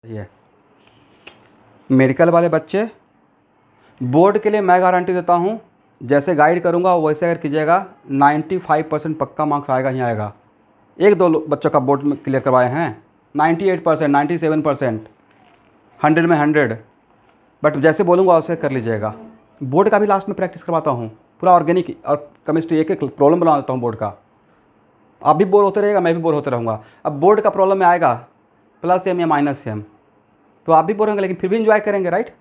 ये मेडिकल वाले बच्चे, बोर्ड के लिए मैं गारंटी देता हूँ, जैसे गाइड करूँगा वैसे अगर कीजिएगा 95% पक्का मार्क्स आएगा ही आएगा। एक दो बच्चों का बोर्ड में क्लियर करवाए हैं, 98%, 97%, 100 में 100, बट जैसे बोलूँगा वैसे कर लीजिएगा। बोर्ड का भी लास्ट में प्रैक्टिस करवाता हूँ, पूरा ऑर्गेनिक और केमिस्ट्री एक एक प्रॉब्लम बना देता हूँ बोर्ड का। आप भी बोर होते रहेगा, मैं भी बोर होते रहूँगा। अब बोर्ड का प्रॉब्लम में आएगा +m या -m, तो आप भी बोर होंगे लेकिन फिर भी इंजॉय करेंगे, राइट।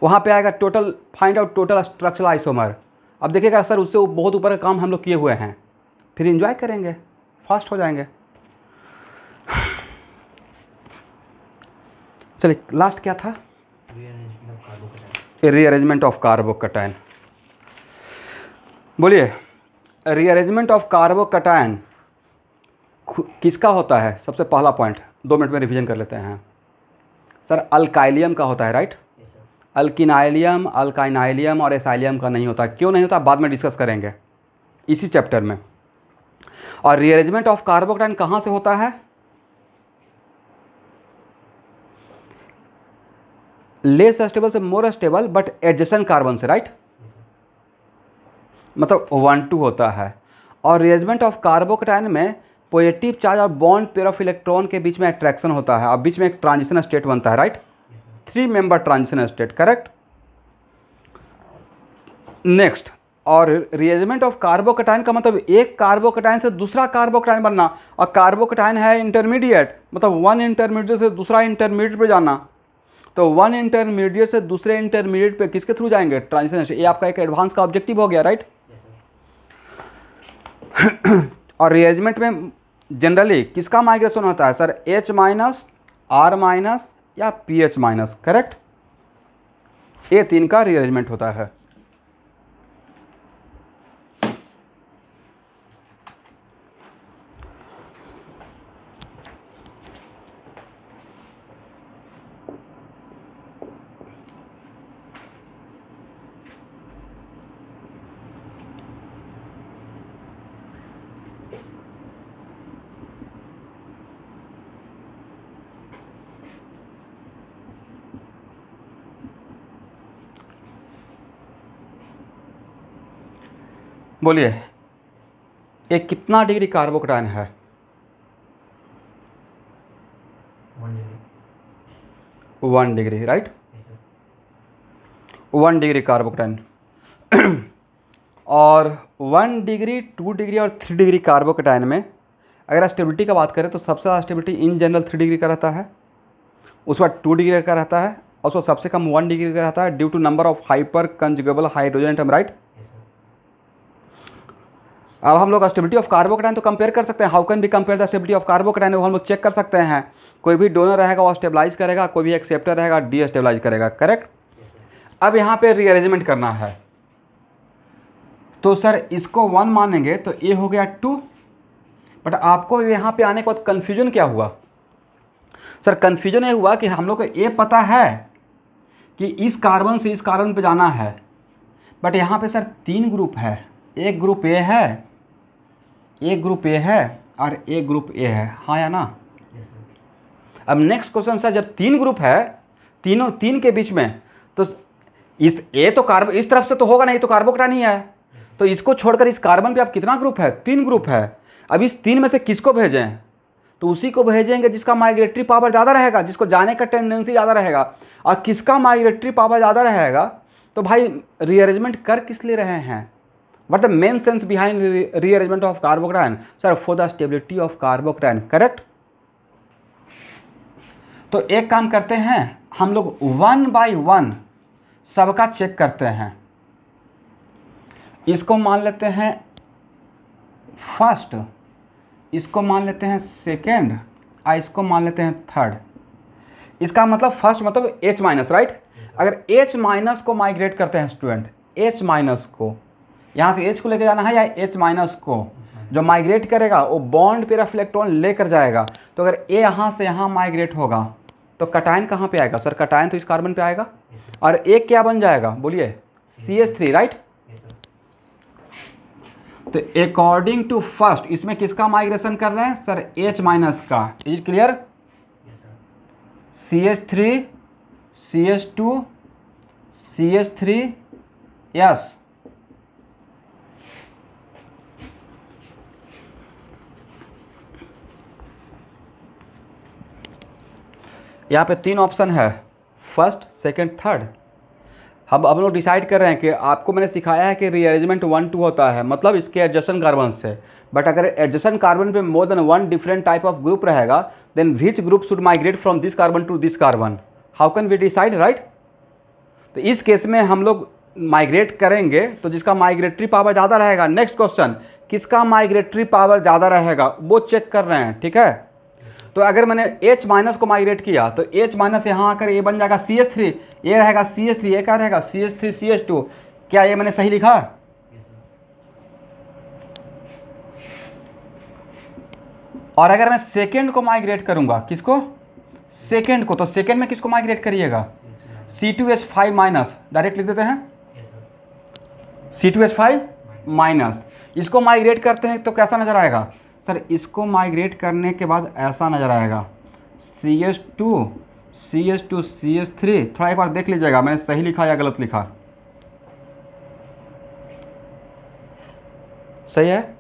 वहाँ पे आएगा total, find out total structural isomer. अब देखिएगा सर उससे बहुत ऊपर का काम हम लोग किए हुए हैं, फिर इंजॉय करेंगे, फास्ट हो जाएंगे। चलिए लास्ट क्या था, रीअरेंजमेंट ऑफ कार्बोकैटायन। बोलिए, रीअरेंजमेंट ऑफ कार्बोकैटायन किसका होता है? सबसे पहला पॉइंट 2 मिनट में रिवीजन कर लेते हैं सर। अल्काइलियम का होता है, राइट। अल्किनाइलियम, अल्काइनाइलियम और एसाइलियम का नहीं होता। क्यों नहीं होता बाद में डिस्कस करेंगे इसी चैप्टर में। और रीअरेंजमेंट ऑफ कार्बोकैटायन कहाँ से होता है? लेस स्टेबल से more stable but adjacent carbon से, राइट। मतलब 1-2 होता है। और रीअरेंजमेंट ऑफ कार्बोकैटायन में पॉजिटिव चार्ज और बॉन्ड पेयर ऑफ इलेक्ट्रॉन के बीच में अट्रैक्शन होता है और बीच में एक ट्रांजिशन स्टेट बनता है, right. 3 member transition state, correct. Next, और रीअरेंजमेंट ऑफ कार्बोकैटायन का मतलब एक कार्बोकैटायन से दूसरा कार्बोकैटायन बनना, और कार्बोकैटायन है इंटरमीडिएट, मतलब 1 इंटरमीडिएट से दूसरा इंटरमीडिएट पे जाना। तो 1 इंटरमीडिएट से दूसरे इंटरमीडिएट पे किसके थ्रू जाएंगे? Transition state. ये आपका एक एडवांस का ऑब्जेक्टिव हो गया, राइट। और रीअरेंजमेंट में जनरली किसका माइग्रेशन होता है सर? H-, R- या pH-, करेक्ट। ये 3 का रीअरेंजमेंट होता है। बोलिए, ये कितना डिग्री कार्बोकैटायन है? 1 डिग्री, राइट। 1 degree carbocation. और 1 डिग्री, 2 डिग्री और 3 डिग्री कार्बोकैटायन में अगर स्टेबिलिटी का बात करें तो सबसे ज़्यादा स्टेबिलिटी इन जनरल 3 डिग्री का रहता है, उसके बाद 2 डिग्री का रहता है, और उसको सबसे कम 1 डिग्री का रहता है due to number of hyper conjugable hydrogen atom, right. अब हम लोग स्टेबिलिटी ऑफ कार्बोकैटायन तो कंपेयर कर सकते हैं। How can be compare the stability of carbocation, वो हम लोग चेक कर सकते हैं। कोई भी डोनर रहेगा वो स्टेबलाइज करेगा, कोई भी एक्सेप्टर रहेगा डी स्टेबलाइज करेगा, करेक्ट। अब यहाँ पे रीअरेंजमेंट करना है तो सर इसको 1 मानेंगे तो ये हो गया 2, बट आपको यहाँ पे आने के बाद कन्फ्यूजन क्या हुआ सर? कन्फ्यूजन ये हुआ कि हम लोग को ये पता है कि इस कार्बन से इस कार्बन पे जाना है, बट यहाँ पे सर 3 ग्रुप है। एक ग्रुप ए है, एक ग्रुप ए है और एक ग्रुप ए है, हाँ या ना? अब नेक्स्ट क्वेश्चन सर, जब 3 ग्रुप है, तीनों 3 के बीच में, तो इस ए तो कार्बन इस तरफ से तो होगा नहीं, तो कार्बोकैटायन ही है। तो इसको छोड़कर इस कार्बन पे आप कितना ग्रुप है? 3 ग्रुप है। अब इस 3 में से किसको भेजें? तो उसी को भेजेंगे जिसका माइग्रेटरी पावर ज़्यादा रहेगा, जिसको जाने का टेंडेंसी ज़्यादा रहेगा। और किसका माइग्रेटरी पावर ज़्यादा रहेगा तो भाई रीअरेंजमेंट कर किस लिए रहे हैं? What the main sense behind rearrangement of carbocation? Sir, for the stability of carbocation, correct? तो एक काम करते हैं हम लोग 1 by 1 सबका चेक करते हैं। इसको मान लेते हैं फर्स्ट, इसको मान लेते हैं सेकेंड, और इसको मान लेते हैं थर्ड। इसका मतलब फर्स्ट मतलब H-, राइट। अगर H- को माइग्रेट करते हैं स्टूडेंट, H- को यहाँ से H को लेकर जाना है या H- को, जो माइग्रेट करेगा वो बॉन्ड पेयर ऑफ इलेक्ट्रॉन लेकर जाएगा। तो अगर A यहाँ से यहाँ माइग्रेट होगा तो कैटायन कहाँ पे आएगा सर? कैटायन तो इस कार्बन पे आएगा, और एक क्या बन जाएगा? बोलिए, CH3, राइट। तो अकॉर्डिंग टू फर्स्ट इसमें किसका माइग्रेशन कर रहे हैं सर? H- का। Is clear? CH3 CH2 CH3 yes. यहाँ पे 3 ऑप्शन है, फर्स्ट सेकंड थर्ड। हम लोग डिसाइड कर रहे हैं कि आपको मैंने सिखाया है कि रीअरेंजमेंट 1 2 होता है, मतलब इसके एडजेसेंट कार्बन से। बट अगर एडजेसेंट कार्बन पे more than 1 different type of group रहेगा, then which group should migrate from this carbon to this carbon, how can we decide, right. तो इस केस में हम लोग माइग्रेट करेंगे तो जिसका माइग्रेटरी पावर ज़्यादा रहेगा। नेक्स्ट क्वेश्चन, किसका माइग्रेटरी पावर ज़्यादा रहेगा वो चेक कर रहे हैं, ठीक है। तो अगर मैंने H माइनस को माइग्रेट किया तो H माइनस यहाँ आकर ये बन जाएगा CH3, ये रहेगा CH3, ये क्या रहेगा CH3 CH2। क्या ये मैंने सही लिखा? और अगर मैं सेकेंड को माइग्रेट करूंगा, किसको? सेकेंड को, तो सेकेंड में किसको माइग्रेट करिएगा? C2H5 माइनस, डायरेक्ट लिख देते हैं C2H5 माइनस। इसको माइग्रेट करते हैं तो कैसा नजर आएगा सर? इसको माइग्रेट करने के बाद ऐसा नजर आएगा CH2 CH2 CH3। थोड़ा एक बार देख लीजिएगा मैंने सही लिखा या गलत लिखा। सही है?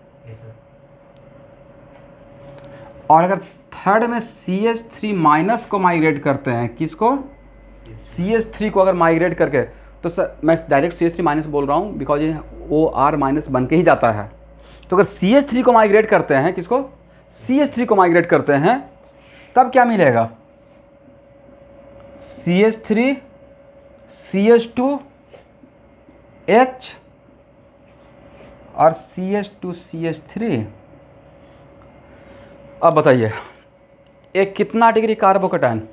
और अगर थर्ड में CH3 माइनस को माइग्रेट करते हैं, किसको? CH3 को अगर माइग्रेट करके, तो सर मैं डायरेक्ट CH3 माइनस बोल रहा हूँ बिकॉज ये OR माइनस बन के ही जाता है। तो अगर CH3 को माइग्रेट करते हैं, किसको? CH3 को माइग्रेट करते हैं, तब क्या मिलेगा? CH3 CH2 H और CH2 CH3। अब बताइए एक कितना डिग्री कार्बोकैटायन?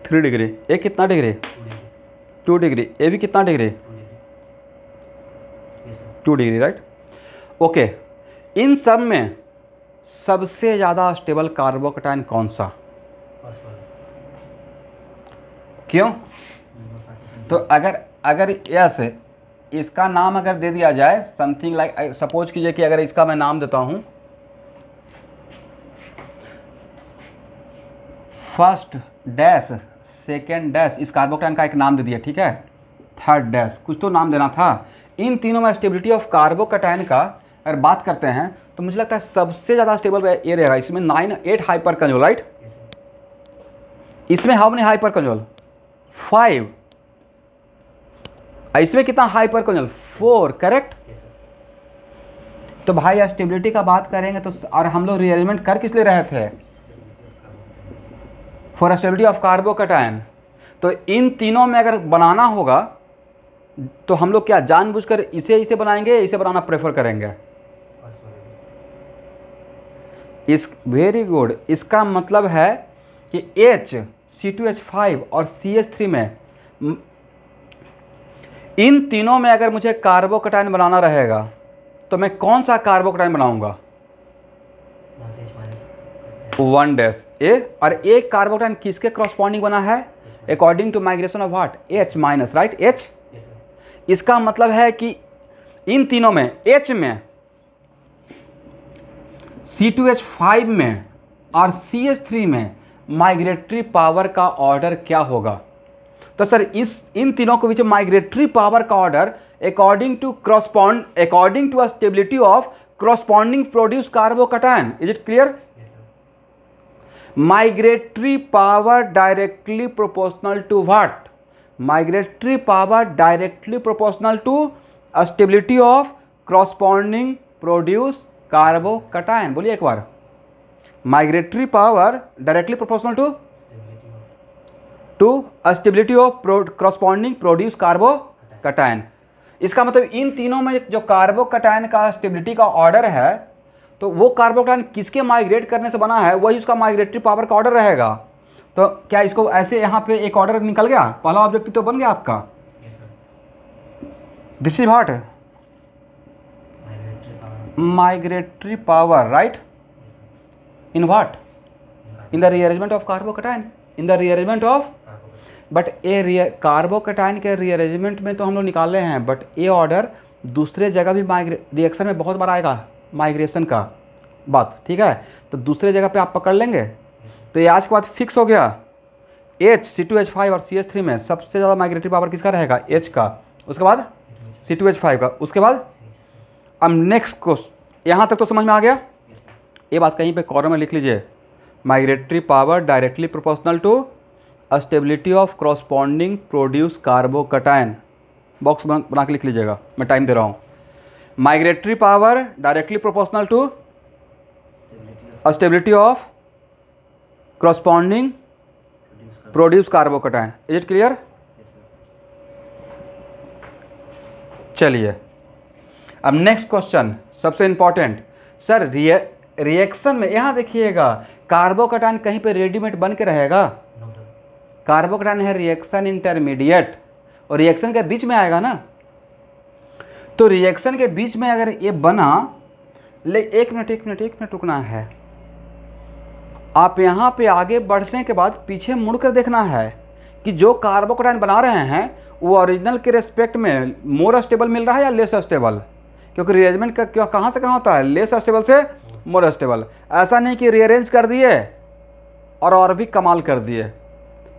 3 डिग्री। एक कितना डिग्री? 2 डिग्री। ये भी कितना डिग्री? 2 degree, right. ओके, इन सब में सबसे ज़्यादा स्टेबल कार्बोकैटायन कौन सा? क्यों? तो अगर यस इसका नाम अगर दे दिया जाए समथिंग लाइक, सपोज कीजिए कि अगर इसका मैं नाम देता हूं फर्स्ट डैश, सेकेंड डैश, इस कार्बोकैटायन का एक नाम दे दिया, ठीक है। थर्ड डैश, कुछ तो नाम देना था। इन तीनों में स्टेबिलिटी ऑफ कार्बोकैटायन का अगर बात करते हैं तो मुझे लगता है सबसे ज़्यादा स्टेबल ये रहेगा। इसमें 8 हाइपर कंजोल, राइट। इसमें हाउ मेनी हाइपर कंजोल? 5। इसमें कितना हाइपर कंजोल? 4, करेक्ट। तो भाई स्टेबिलिटी का बात करेंगे तो, और हम लोग रीअरेंजमेंट कर किस लिए रहे थे? For stability of carbocation. तो इन तीनों में अगर बनाना होगा तो हम लोग क्या जानबूझकर इसे बनाएंगे, इसे बनाना प्रेफर करेंगे? इस वेरी गुड। इसका मतलब है कि H C2H5 और CH3 में, इन तीनों में अगर मुझे कार्बोकैटायन बनाना रहेगा तो मैं कौन सा कार्बोकैटायन बनाऊंगा? 1 डैश ए। और एक कार्बोकैटायन किसके क्रॉसपॉन्डिंग बना है? According to migration of what? H minus, right. H। इसका मतलब है कि इन तीनों में H में, C2H5 में और CH3 में माइग्रेटरी पावर का ऑर्डर क्या होगा? तो सर इन तीनों के बीच माइग्रेटरी पावर का order according to stability of corresponding produce carbocation. Is it clear? Migratory power directly proportional to what? Migratory power directly proportional to stability of corresponding produce carbocation. बोलिए एक बार। Migratory power directly proportional to stability of corresponding produce carbocation. इसका मतलब इन तीनों में जो carbocation का stability का ऑर्डर है, तो वो कार्बोकैटायन किसके माइग्रेट करने से बना है, वही उसका माइग्रेटरी पावर का ऑर्डर रहेगा। तो क्या इसको ऐसे यहाँ पे एक ऑर्डर निकल गया? पहला ऑब्जेक्टिव तो बन गया आपका। This is what? Migratory power, right. In what? In the rearrangement of carbocation. In the rearrangement of, but A carbocation के रीअरेंजमेंट में तो हम लोग निकाले हैं, बट ये ऑर्डर दूसरे जगह भी रिएक्शन में बहुत बार आएगा माइग्रेशन का बात, ठीक है। तो दूसरे जगह पे आप पकड़ लेंगे तो ये आज के बाद फिक्स हो गया। C2H5 और CH3 में सबसे ज़्यादा माइग्रेटरी पावर किसका रहेगा? H का। उसके बाद C2H5 का। उसके बाद अब नेक्स्ट क्वेश्चन, यहाँ तक तो समझ में आ गया? ये बात कहीं पे कॉर्नर में लिख लीजिए, migratory power directly proportional to stability of corresponding produce carbocation. Box बना के लिख लीजिएगा, मैं टाइम दे रहा हूँ। Migratory power directly proportional to stability of corresponding produce carbocation. Is it clear? चलिए अब नेक्स्ट क्वेश्चन, सबसे इंपॉर्टेंट। सर रिएक्शन में यहाँ देखिएगा, कार्बोकटायन कहीं पे रेडीमेड बन के रहेगा? कार्बोकटायन है रिएक्शन इंटरमीडिएट, और रिएक्शन के बीच में आएगा ना। तो रिएक्शन के बीच में अगर ये बना, एक मिनट रुकना है। आप यहाँ पे आगे बढ़ने के बाद पीछे मुड़कर देखना है कि जो कार्बोकटायन बना रहे हैं वो ओरिजिनल के रेस्पेक्ट में मोर स्टेबल मिल रहा है या लेस स्टेबल? क्योंकि रिअरेंजमेंट का कहाँ से कहाँ होता है? लेस स्टेबल से मोर स्टेबल। ऐसा नहीं कि रीअरेंज कर दिए और भी कमाल कर दिए,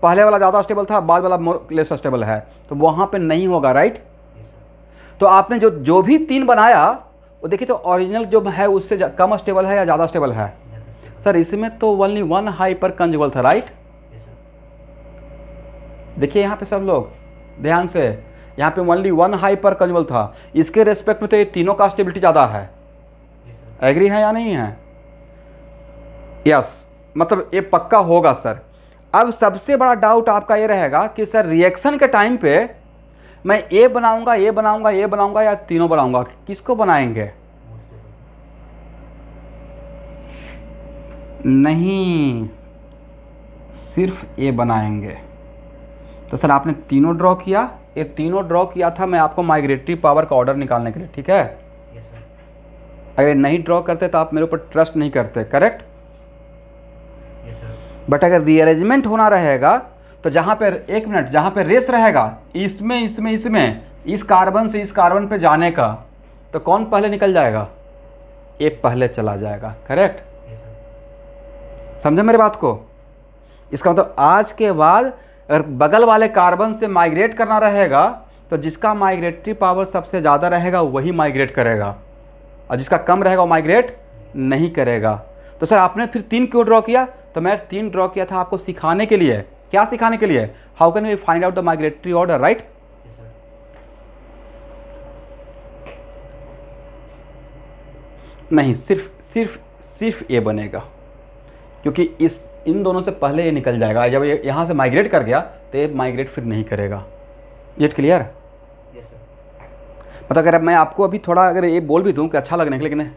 पहले वाला ज़्यादा स्टेबल था, बाद वाला मोर लेस स्टेबल है, तो वहाँ पे नहीं होगा, राइट? तो आपने जो भी 3 बनाया वो देखिए, तो ओरिजिनल जो है उससे कम स्टेबल है या ज़्यादा स्टेबल है? सर इसमें तो ओनली 1 हाइपर कंजुगल था, राइट? देखिए यहाँ पे सब लोग ध्यान से, यहाँ पे ओनली 1 हाइपर कंजुगल था। इसके रेस्पेक्ट में तो ये तीनों का स्टेबिलिटी ज़्यादा है। एग्री है या नहीं है? यस, मतलब ये पक्का होगा सर। अब सबसे बड़ा डाउट आपका ये रहेगा कि सर रिएक्शन के टाइम पे मैं ये बनाऊंगा या तीनों बनाऊंगा, किसको बनाएंगे? नहीं, सिर्फ ए बनाएंगे। तो सर आपने तीनों ड्रॉ किया, ये तीनों ड्रॉ किया था मैं आपको माइग्रेटरी पावर का ऑर्डर निकालने के लिए, ठीक है? अगर नहीं ड्रॉ करते तो आप मेरे ऊपर ट्रस्ट नहीं करते, करेक्ट? बट अगर रीअरेंजमेंट होना रहेगा तो जहाँ पे, एक मिनट, जहाँ पे रेस रहेगा इसमें इस कार्बन से इस कार्बन पे जाने का, तो कौन पहले निकल जाएगा? ए पहले चला जाएगा, करेक्ट? समझे मेरे बात को? इसका मतलब आज के बाद अगर बगल वाले कार्बन से माइग्रेट करना रहेगा तो जिसका माइग्रेटरी पावर सबसे ज़्यादा रहेगा वही माइग्रेट करेगा, और जिसका कम रहेगा वो माइग्रेट नहीं करेगा। तो सर आपने फिर 3 क्यों ड्रॉ किया? तो मैं 3 ड्रॉ किया था आपको सिखाने के लिए। क्या सिखाने के लिए? How can we find out the migratory order, right? नहीं, सिर्फ ये बनेगा, क्योंकि इन दोनों से पहले ये निकल जाएगा। जब ये यहाँ से माइग्रेट कर गया तो ये माइग्रेट फिर नहीं करेगा। ये क्लियर? मतलब अगर मैं आपको अभी थोड़ा अगर ये बोल भी दूं कि अच्छा लगने के, लेकिन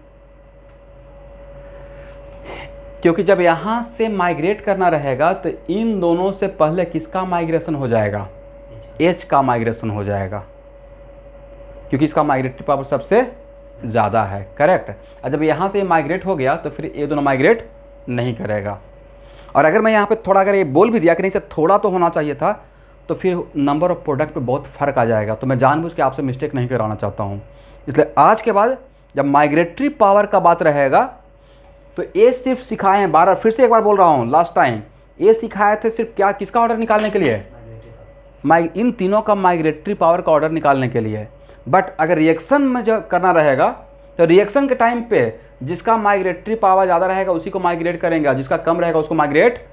क्योंकि जब यहाँ से माइग्रेट करना रहेगा तो इन दोनों से पहले किसका माइग्रेशन हो जाएगा? H का माइग्रेशन हो जाएगा, क्योंकि इसका माइग्रेटरी पावर सबसे ज़्यादा है, करेक्ट? और जब यहाँ से माइग्रेट हो गया तो फिर ये दोनों माइग्रेट नहीं करेगा। और अगर मैं यहाँ पे थोड़ा अगर ये बोल भी दिया कि नहीं सर थोड़ा तो होना चाहिए था, तो फिर नंबर ऑफ प्रोडक्ट पे बहुत फ़र्क आ जाएगा। तो मैं जानबूझ के आपसे मिस्टेक नहीं कराना चाहता हूँ। इसलिए आज के बाद जब माइग्रेटरी पावर का बात रहेगा तो ये सिर्फ सिखाए हैं, बार फिर से एक बार बोल रहा हूँ, लास्ट टाइम ये सिखाए थे सिर्फ क्या, किसका ऑर्डर निकालने के लिए? इन तीनों का माइग्रेटरी पावर का ऑर्डर निकालने के लिए। बट अगर रिएक्शन में जो करना रहेगा तो रिएक्शन के टाइम पे जिसका माइग्रेटरी पावर ज़्यादा रहेगा उसी को माइग्रेट करेंगे, जिसका कम रहेगा उसको माइग्रेट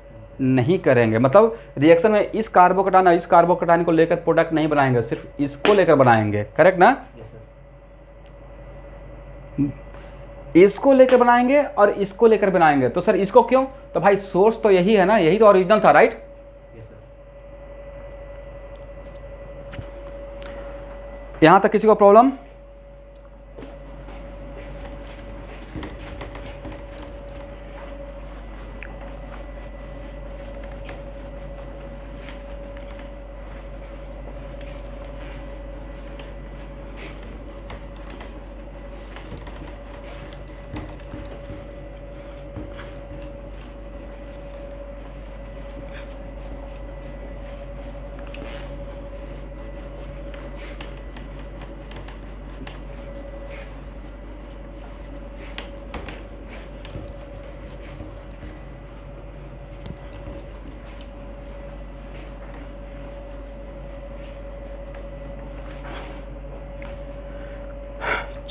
नहीं करेंगे। मतलब रिएक्शन में इस कार्बोकटायन को लेकर प्रोडक्ट नहीं बनाएंगे, सिर्फ इसको लेकर बनाएंगे, करेक्ट ना? इसको लेकर बनाएंगे और इसको लेकर बनाएंगे। तो सर इसको क्यों? तो भाई सोर्स तो यही है ना, यही तो ओरिजिनल था, राइट? यहां तक किसी को प्रॉब्लम?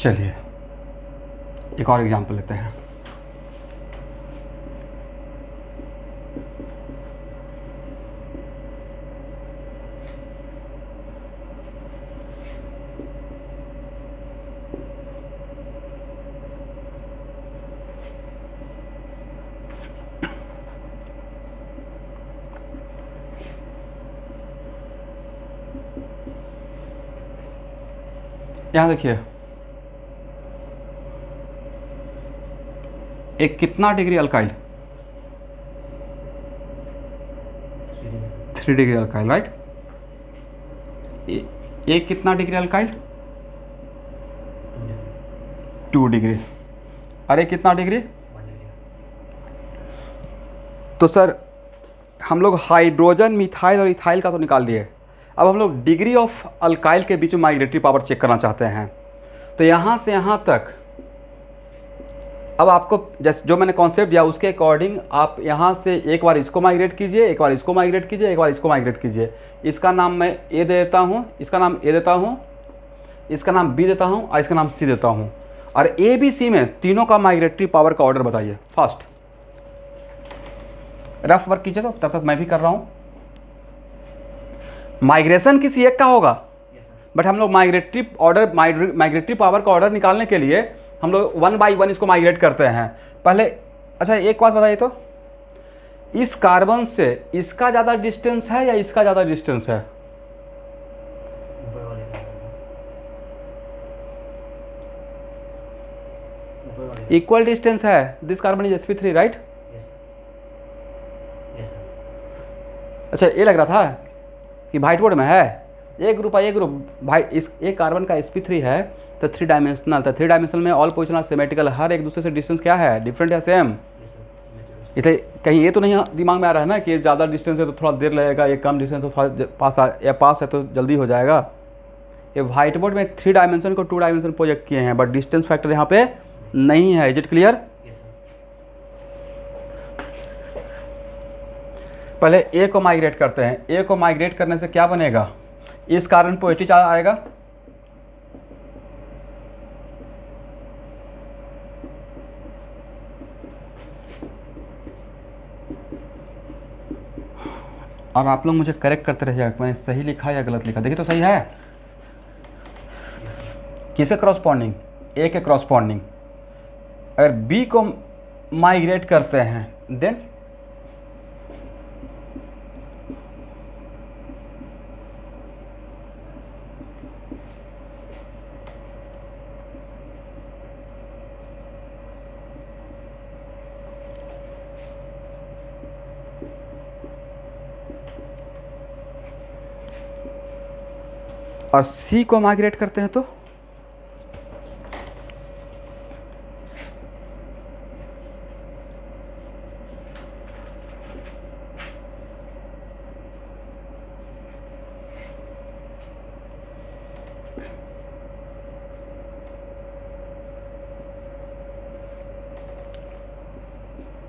चलिए एक और एग्जांपल लेते हैं। यहाँ देखिए एक कितना degree alkyl, 3 degree alkyl, right. एक कितना डिग्री अल्काइल, 2 डिग्री। अरे कितना डिग्री, तो सर हम लोग हाइड्रोजन, मिथाइल और इथाइल का तो निकाल लिए। अब हम लोग डिग्री ऑफ अल्काइल के बीच में माइग्रेटरी पावर चेक करना चाहते हैं। तो यहाँ से यहाँ तक अब आपको जैसे जो मैंने कॉन्सेप्ट दिया उसके अकॉर्डिंग आप यहाँ से एक बार इसको माइग्रेट कीजिए, एक बार इसको माइग्रेट कीजिए, एक बार इसको माइग्रेट कीजिए। इसका नाम मैं ए दे देता हूँ, इसका नाम ए देता हूँ, इसका नाम बी देता हूँ और इसका नाम सी देता हूँ। और ए बी सी में तीनों का माइग्रेटरी पावर का ऑर्डर बताइए फास्ट। रफ वर्क कीजिए, तो तब तक मैं भी कर रहा हूँ। माइग्रेशन किसी एक का होगा, बट हम लोग माइग्रेटरी ऑर्डर, माइग्रेटरी पावर का ऑर्डर निकालने के लिए हम लोग 1 बाई 1 इसको माइग्रेट करते हैं पहले। अच्छा एक बात बताइए, तो इस कार्बन से इसका ज़्यादा डिस्टेंस है या इसका ज़्यादा डिस्टेंस है? इक्वल डिस्टेंस है। This carbon is sp3, right. अच्छा ये लग रहा था कि व्हाइट बोर्ड में है एक ग्रुप है, ये ग्रुप भाई इस एक कार्बन का sp3 है तो 3 डायमेंशनल। तो 3 डायमेंशनल में ऑल पोजिशन सिमेट्रिकल, हर एक दूसरे से डिस्टेंस क्या है, डिफरेंट है, सेम। इसलिए कहीं ये तो नहीं दिमाग में आ रहा है ना कि ज़्यादा डिस्टेंस है तो थोड़ा देर लगेगा, ये कम डिस्टेंस तो थोड़ा पास है तो जल्दी हो जाएगा। ये व्हाइट बोर्ड में 3 डायमेंशन को 2 डायमेंशन प्रोजेक्ट किए हैं, बट डिस्टेंस फैक्टर यहाँ पे नहीं है। Is it clear? पहले ए को माइग्रेट करते हैं। ए को माइग्रेट करने से क्या बनेगा, इस कार्बन पॉजिटिव चार्ज आएगा, और आप लोग मुझे करेक्ट करते रहिएगा मैंने सही लिखा या गलत लिखा। देखिए तो सही है। किसे क्रॉसपॉन्डिंग, ए के क्रॉसपॉन्डिंग। अगर बी को माइग्रेट करते हैं देन और सी को माइग्रेट करते हैं तो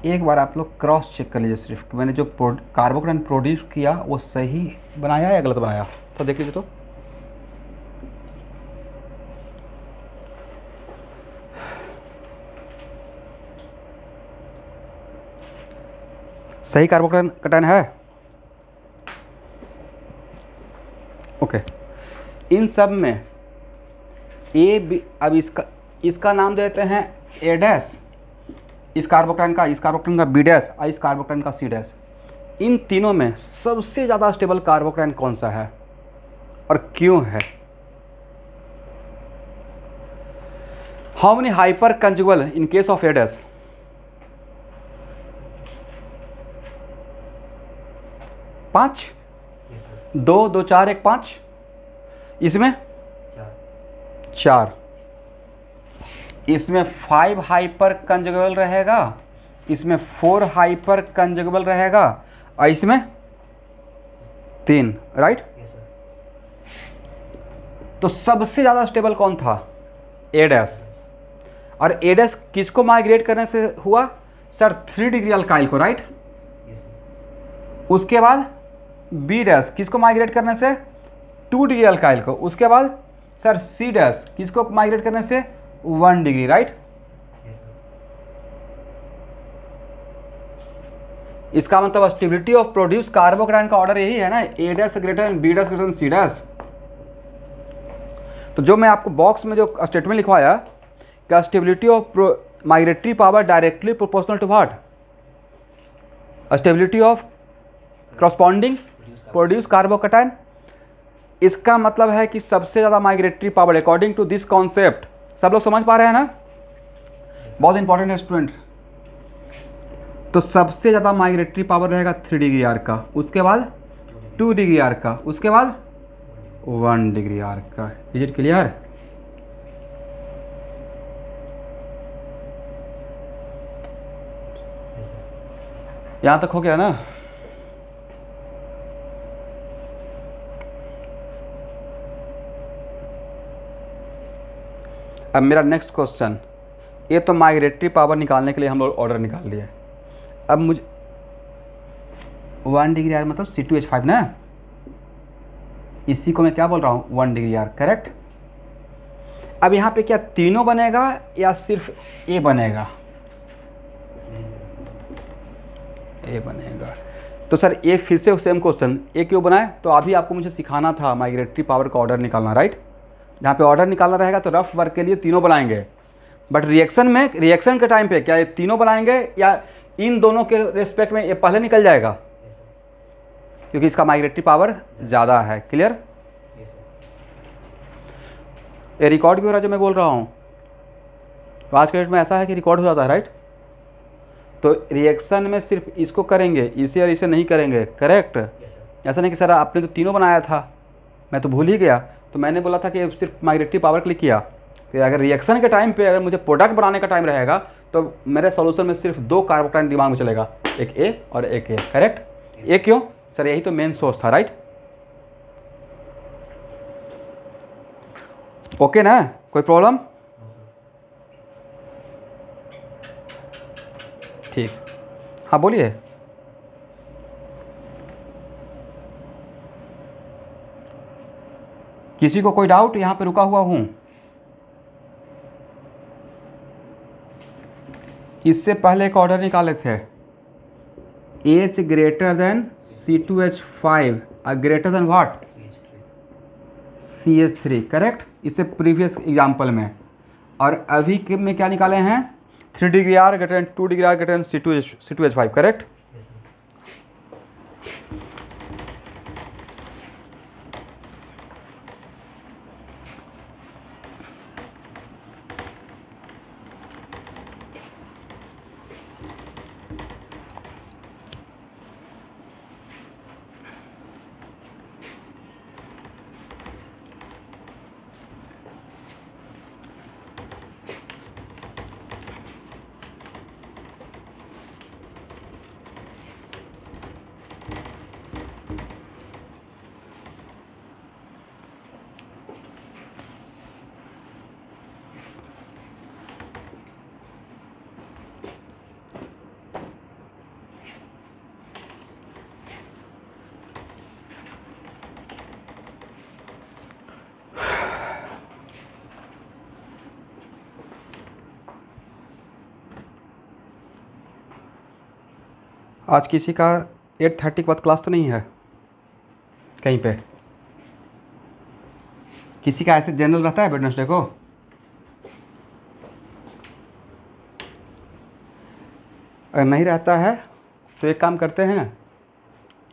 एक बार आप लोग क्रॉस चेक कर लीजिए सिर्फ मैंने जो कार्बोकेटाइन प्रोड्यूस किया वो सही बनाया या गलत बनाया, तो देख लीजिए। तो सही कार्बोकेटाइन है। ओके, इन सब में ए बी, अब इसका नाम देते हैं ए डैश, इस कार्बोकेटाइन का बी डैश और इस कार्बोकेटाइन का सी डैश। इन तीनों में सबसे ज़्यादा स्टेबल कार्बोकेटाइन कौन सा है और क्यों है? How many hyper conjugal in case of A dash? 5, 2 2 4 1 5। इसमें 4। इसमें 5 हाइपर कंजुगेबल रहेगा, इसमें 4 हाइपर कंजुगेबल रहेगा और इसमें 3, राइट। तो सबसे ज़्यादा स्टेबल कौन था? ए डैश। और ए डैश किसको माइग्रेट करने से हुआ सर? 3 डिग्री अल्काइल को, राइट। उसके बाद बी डैश किसको माइग्रेट करने से? 2 डिग्री अल्काइल को। उसके बाद सर सी डैश किसको माइग्रेट करने से? 1 डिग्री, राइट। इसका मतलब स्टेबिलिटी ऑफ प्रोड्यूस कार्बोकैटायन का ऑर्डर यही है ना, A dash greater and B dash greater C dash. तो जो मैं आपको बॉक्स में जो स्टेटमेंट लिखवाया कि stability of migratory power directly proportional to what, stability of corresponding produce carbocation, इसका मतलब है कि सबसे ज़्यादा migratory power according to this concept, सब लोग समझ पा रहे हैं ना, बहुत इंपॉर्टेंट है स्टूडेंट। तो सबसे ज़्यादा माइग्रेटरी पावर रहेगा 3 डिग्री आर का, उसके बाद 2 डिग्री आर का, उसके बाद 1 डिग्री आर का। Is it clear? यहाँ तक हो गया ना? अब मेरा नेक्स्ट क्वेश्चन, ये तो माइग्रेटरी पावर निकालने के लिए हम लोग ऑर्डर निकाल लिए। अब मुझे 1 डिग्री आर मतलब C2H5 ना, इसी को मैं क्या बोल रहा हूँ 1 डिग्री आर, करेक्ट। अब यहाँ पे क्या तीनों बनेगा या सिर्फ ए बनेगा? ए बनेगा। तो सर ए फिर से सेम क्वेश्चन, ए क्यों बनाए? तो अभी आपको मुझे सिखाना था माइग्रेटरी पावर का ऑर्डर निकालना, राइट। जहाँ पे ऑर्डर निकालना रहेगा तो रफ वर्क के लिए तीनों बनाएंगे, बट रिएक्शन में, रिएक्शन के टाइम पे क्या ये तीनों बनाएंगे या इन दोनों के रेस्पेक्ट में ये पहले निकल जाएगा, क्योंकि इसका माइग्रेटरी पावर ज़्यादा है। क्लियर? ये रिकॉर्ड भी हो रहा है जो मैं बोल रहा हूँ, तो आज के डेट में ऐसा है कि रिकॉर्ड हो जाता है, राइट। तो रिएक्शन में सिर्फ इसको करेंगे, इसे और इसे नहीं करेंगे, करेक्ट। ऐसा नहीं कि सर आपने तो तीनों बनाया था, मैं तो भूल ही गया, तो मैंने बोला था कि सिर्फ माइग्रेटरी पावर क्लिक किया। फिर अगर रिएक्शन के टाइम पे अगर मुझे प्रोडक्ट बनाने का टाइम रहेगा तो मेरे सॉल्यूशन में सिर्फ 2 कार्बोकैटायन दिमाग में चलेगा, एक ए और एक ए, करेक्ट। ए क्यों सर? यही तो मेन सोर्स था, राइट। ओके ना, कोई प्रॉब्लम? ठीक, हाँ बोलिए। किसी को कोई डाउट? यहाँ पे रुका हुआ हूँ। इससे पहले एक ऑर्डर निकाले थे, H greater than C2H5 greater than what, CH3, correct. इससे प्रीवियस एग्जाम्पल में, और अभी के में क्या निकाले हैं, 3 degree R greater than 2 degree R greater than C2H5, correct. आज किसी का 8:30 के बाद क्लास तो नहीं है कहीं पे? किसी का ऐसे जनरल रहता है वेडनेसडे को? अगर नहीं रहता है तो एक काम करते हैं,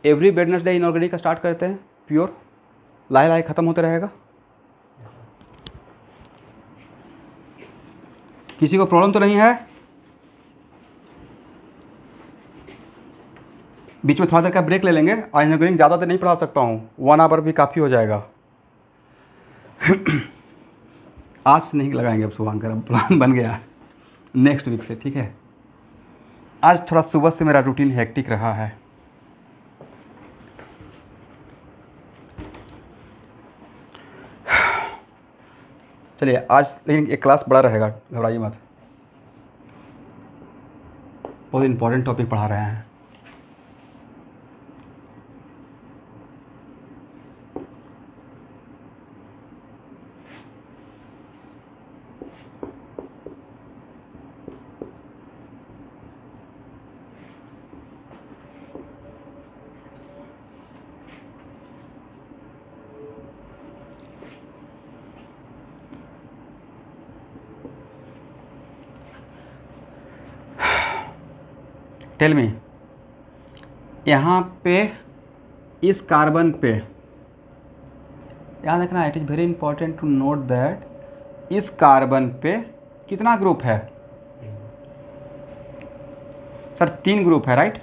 एवरी वेडनेसडे इनऑर्गेनिक का स्टार्ट करते हैं, प्योर लाए लाए ख़त्म होते रहेगा। किसी को प्रॉब्लम तो नहीं है? बीच में थोड़ा देर का ब्रेक ले लेंगे, और इनऑर्गेनिक ज़्यादा देर नहीं पढ़ा सकता हूँ, 1 आवर भी काफ़ी हो जाएगा। आज से नहीं लगाएंगे अब शुभांकर, अब प्लान बन गया नेक्स्ट वीक से, ठीक है। आज थोड़ा सुबह से मेरा रूटीन हेक्टिक रहा है। चलिए आज लेकिन एक क्लास बड़ा रहेगा, घबराइए मत, बहुत इंपॉर्टेंट टॉपिक पढ़ा रहे हैं। टेल मी, यहाँ पे इस कार्बन पे याद रखना, it is very important to note that इस कार्बन पे कितना ग्रुप है सर? 3 ग्रुप है, राइट?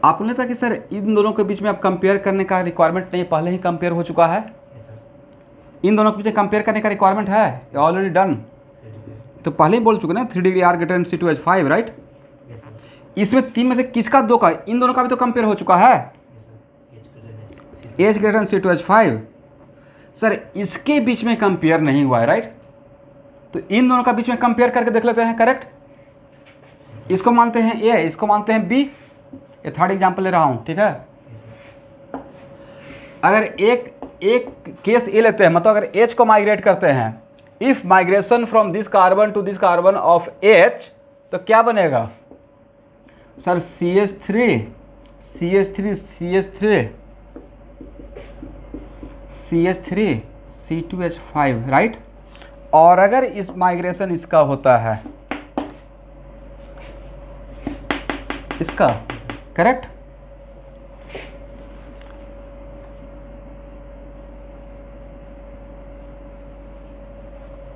आप बोले था कि सर इन दोनों के बीच में अब कंपेयर करने का रिक्वायरमेंट नहीं, पहले ही कंपेयर हो चुका है। इन दोनों के बीच कंपेयर करने का रिक्वायरमेंट है, ऑलरेडी डन। तो पहले ही बोल चुके ना 3 degree R greater than C2H5, right? इसमें 3 में से किसका 2 का? इन दोनों का भी तो कंपेयर हो चुका है, H greater than C2H5। Sir इसके बीच में कंपेयर नहीं हुआ है, राइट? तो इन दोनों का बीच में कंपेयर करके देख लेते हैं, करेक्ट? इसको मानते हैं A, इसको मानते हैं B। ये थर्ड एग्जाम्पल ले रहा हूँ, ठीक है? अगर एक केस ए लेते हैं, मतलब अगर H को माइग्रेट करते हैं, if migration from this carbon to this carbon of H, तो क्या बनेगा sir? CH3 CH3 CH3 CH3 C2H5, right? और अगर इस माइग्रेशन इसका होता है, इसका, करेक्ट?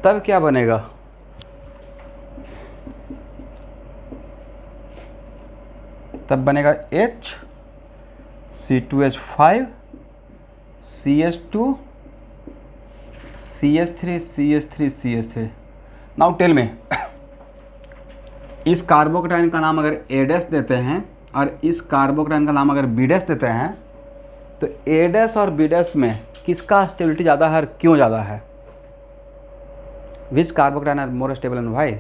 तब क्या बनेगा? तब बनेगा H C2H5 CH2 CH3 CH3 CH3। Now tell में, इस कार्बोकेटाइन का नाम अगर A' देते हैं और इस कार्बोकेटाइन का नाम अगर B' देते हैं, तो A' और B' में किसका स्टेबिलिटी ज़्यादा है और क्यों ज़्यादा है? Which carbocation are more stable and why?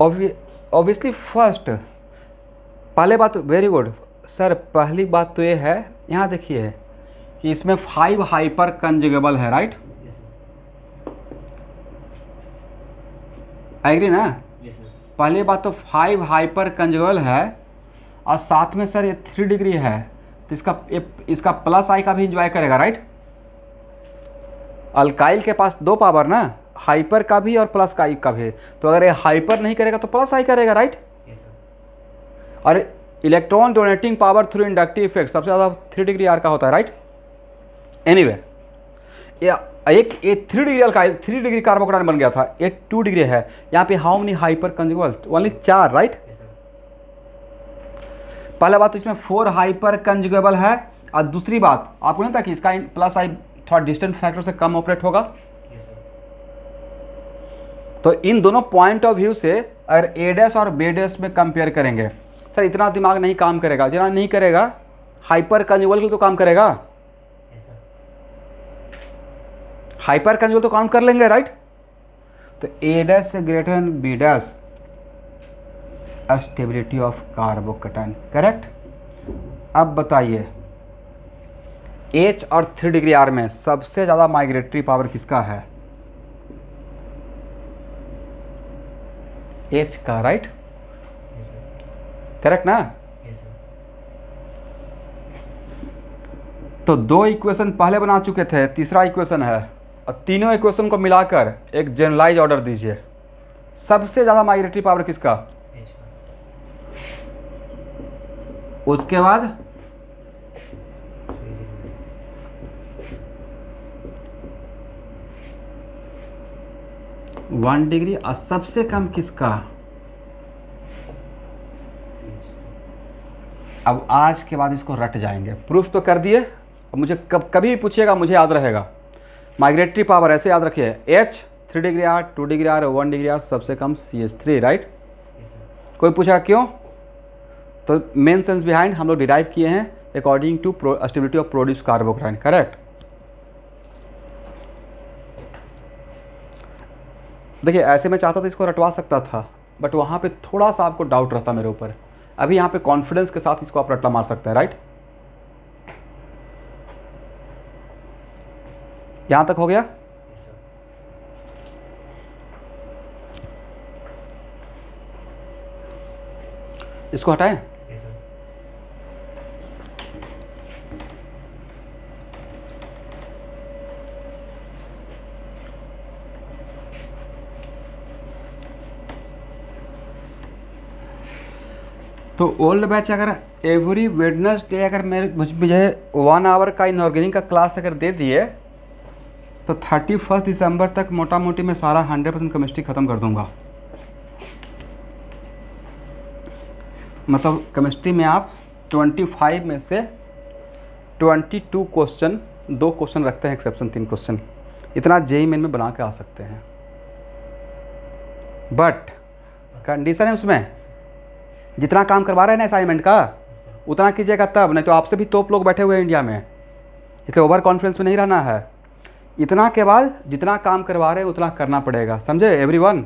Obviously first, पहले बात, वेरी गुड सर। पहली बात तो ये है, यहाँ देखिए कि इसमें 5 हाइपर कंजुगेबल है, राइट? एग्री ना? पहली बात तो 5 हाइपर कंजुगेबल है, और साथ में सर ये 3 डिग्री है, तो इसका प्लस आई का भी इंजॉय करेगा, राइट? अल्काइल के पास 2 पावर ना, हाइपर का भी और प्लस का आई का भी। तो अगर ये हाइपर नहीं करेगा तो प्लस आई करेगा, राइट? और electron donating power through inductive effect सबसे ज़्यादा 3 डिग्री आर का होता है, राइट? एनीवे, एक 3 डिग्री अल्काइल 3 डिग्री कार्बोकेटाइन बन गया था, ये 2 डिग्री है। यहाँ पे how many hyper conjugable? Only 4, right? पहला बात तो इसमें 4 हाइपर कंजुगेबल है, और दूसरी बात आपको नहीं था कि इसका प्लस आई थोड़ा डिस्टेंट फैक्टर से कम ऑपरेट होगा। तो इन दोनों पॉइंट ऑफ व्यू से अगर A' और B' में कंपेयर करेंगे, सर इतना दिमाग नहीं काम करेगा, जितना नहीं करेगा हाइपर कंजुगेबल तो काम करेगा, हाइपर कंजुगेबल तो काम कर लेंगे, राइट? तो A' से greater than B' stability of carbocation, correct? अब बताइए H और 3 डिग्री आर में सबसे ज़्यादा माइग्रेटरी पावर किसका है? H का, राइट? करेक्ट ना? तो 2 इक्वेशन पहले बना चुके थे, तीसरा इक्वेशन है, और तीनों इक्वेशन को मिलाकर एक जनरलाइज ऑर्डर दीजिए। सबसे ज़्यादा माइग्रेटरी पावर किसका? उसके बाद 1 डिग्री, और सबसे कम किसका? अब आज के बाद इसको रट जाएंगे, प्रूफ तो कर दिए। अब मुझे कभी भी पूछिएगा मुझे याद रहेगा। माइग्रेटरी पावर ऐसे याद रखिए, H 3 degree R, 2 degree R, 1 degree R, सबसे कम CH3, राइट? कोई पूछा क्यों? तो मेन सेंस बिहाइंड हम लोग डिराइव किए हैं according to stability of produce carbocation, correct? देखिए ऐसे मैं चाहता था इसको रटवा सकता था, बट वहाँ पे थोड़ा सा आपको डाउट रहता मेरे ऊपर। अभी यहाँ पे कॉन्फिडेंस के साथ इसको आप रट्टा मार सकते हैं, राइट? यहाँ तक हो गया? इसको हटाएं। तो ओल्ड बैच अगर एवरी वेडनेसडे अगर मुझे 1 आवर का इनऑर्गेनिक का क्लास अगर दे दिए तो 31 दिसंबर तक मोटा मोटी मैं सारा 100% केमिस्ट्री ख़त्म कर दूंगा। मतलब केमिस्ट्री में आप 25 में से 22 क्वेश्चन, 2 क्वेश्चन रखते हैं एक्सेप्शन, 3 क्वेश्चन, इतना जेईई मेन में बना के आ सकते हैं। बट कंडीशन है उसमें, जितना काम करवा रहे हैं ना असाइनमेंट का उतना कीजिएगा तब, नहीं तो आपसे भी टॉप लोग बैठे हुए हैं इंडिया में, इसलिए ओवर कॉन्फिडेंस में नहीं रहना है। इतना के बाद जितना काम करवा रहे हैं उतना करना पड़ेगा, समझे एवरीवन।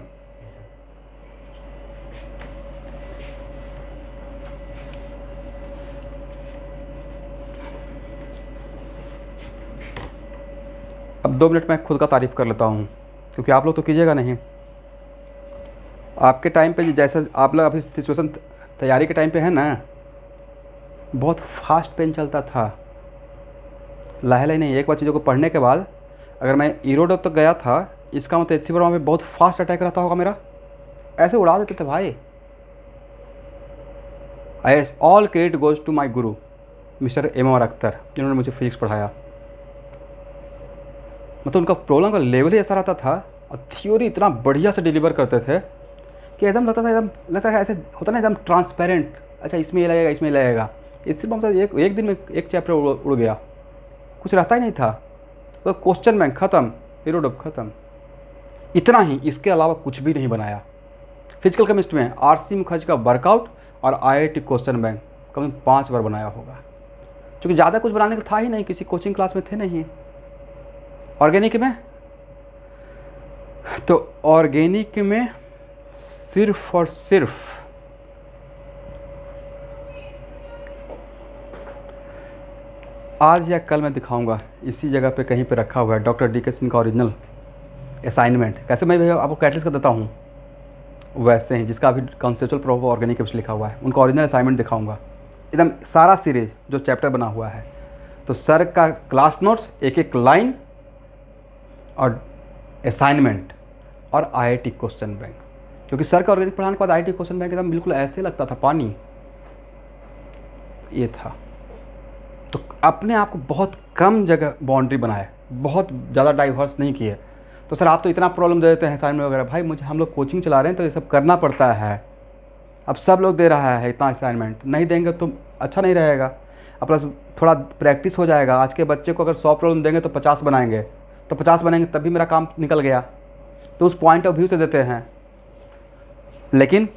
अब 2 मिनट में खुद का तारीफ कर लेता हूँ, क्योंकि आप लोग तो कीजिएगा नहीं। आपके टाइम पे जैसे आप लोग अभी सिचुएशन तैयारी के टाइम पे है ना, बहुत फास्ट पेन चलता था, लहले नहीं। एक बार चीज़ों को पढ़ने के बाद अगर मैं ईरोड तक गया था, इसका मतलब एचसी वर्मा में बहुत फास्ट अटैक रहता होगा मेरा, ऐसे उड़ा देते थे भाई। I all credit goes to my guru mister MR. Akhtar, जिन्होंने मुझे फिजिक्स पढ़ाया। मतलब उनका प्रॉब्लम का लेवल ही ऐसा रहता था और थ्योरी इतना बढ़िया से डिलीवर करते थे कि एकदम लगता था ऐसे होता ना एकदम ट्रांसपेरेंट, अच्छा इसमें ये लगेगा, इसमें लगेगा। इससे मतलब एक दिन में एक चैप्टर उड़ गया, कुछ रहता ही नहीं था। तो क्वेश्चन बैंक ख़त्म, हीरोडप ख़त्म, इतना ही, इसके अलावा कुछ भी नहीं बनाया। फिजिकल केमिस्ट्री में आर.सी. मुखर्जी का वर्कआउट और आई.आई.टी. क्वेश्चन बैंक कम 5 बार बनाया होगा, क्योंकि ज़्यादा कुछ बनाने का था ही नहीं, किसी कोचिंग क्लास में थे नहीं। ऑर्गेनिक में तो ऑर्गेनिक में सिर्फ और सिर्फ आज या कल मैं दिखाऊंगा, इसी जगह पे कहीं पे रखा हुआ है डॉक्टर डी.के. सिंह का ओरिजिनल असाइनमेंट। कैसे मैं भैया आपको कैटलिस्ट का देता हूँ वैसे ही, जिसका अभी conceptual proof of organic chemistry लिखा हुआ है, उनका ओरिजिनल असाइनमेंट दिखाऊंगा, एकदम सारा सीरीज जो चैप्टर बना हुआ है। तो सर का क्लास नोट्स, एक एक लाइन और असाइनमेंट और आई.आई.टी. क्वेश्चन बैंक, क्योंकि सर का ऑर्गेनिक पढ़ाने के बाद आई.आई.टी. क्वेश्चन बैंक एकदम बिल्कुल ऐसे लगता था पानी, ये था। तो अपने आप को बहुत कम जगह बाउंड्री बनाए, बहुत ज़्यादा डाइवर्स नहीं किए। तो सर आप तो इतना प्रॉब्लम दे देते हैं असाइनमेंट वगैरह, भाई मुझे, हम लोग कोचिंग चला रहे हैं तो ये सब करना पड़ता है। अब सब लोग दे रहा है इतना असाइनमेंट, नहीं देंगे तो अच्छा नहीं रहेगा। अब प्लस थोड़ा प्रैक्टिस हो जाएगा। आज के बच्चे को अगर 100 प्रॉब्लम देंगे तो 50 बनाएंगे, तो 50 बनाएंगे तब भी मेरा काम निकल गया। तो उस पॉइंट ऑफ व्यू से देते हैं। लेकिन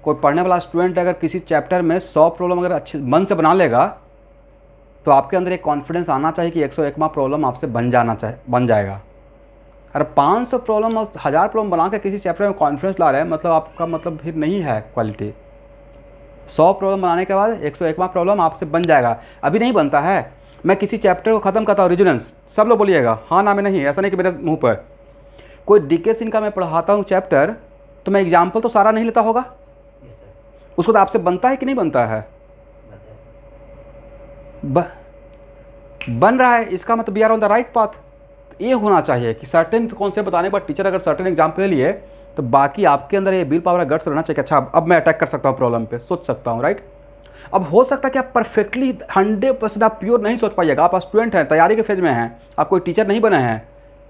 कोई पढ़ने वाला स्टूडेंट अगर किसी चैप्टर में 100 प्रॉब्लम अगर अच्छे मन से बना लेगा, तो आपके अंदर एक कॉन्फिडेंस आना चाहिए कि 101वां प्रॉब्लम आपसे बन जाएगा। अगर 500 प्रॉब्लम और 1000 प्रॉब्लम बना के किसी चैप्टर में कॉन्फिडेंस ला रहे हैं, मतलब आपका मतलब फिर नहीं है क्वालिटी। 100 प्रॉब्लम बनाने के बाद 101वां प्रॉब्लम आपसे बन जाएगा। अभी नहीं बनता है। मैं किसी चैप्टर को ख़त्म करता हूँ, रेजोनेंस, सब लोग बोलिएगा हाँ ना में नहीं, ऐसा नहीं कि मेरे मुंह पर। कोई डी.के. सिंह का मैं पढ़ाता हूँ चैप्टर, तो मैं एग्जाम्पल तो सारा नहीं लेता होगा, उसको तो आपसे बनता है कि नहीं बनता है? बन रहा है, इसका मतलब we are on the right path. ये होना चाहिए कि सर्टेन कॉन्सेप्ट बताने के बाद टीचर अगर सर्टेन एग्जाम्पल ले लिए तो बाकी आपके अंदर ये विल पावर गट्स रहना चाहिए। अच्छा अब मैं अटैक कर सकता हूँ प्रॉब्लम पे, सोच सकता हूँ, राइट। अब हो सकता है कि आप परफेक्टली 100% आप प्योर नहीं सोच पाइएगा, आप स्टूडेंट हैं, तैयारी के फेज में हैं, आप कोई टीचर नहीं बने हैं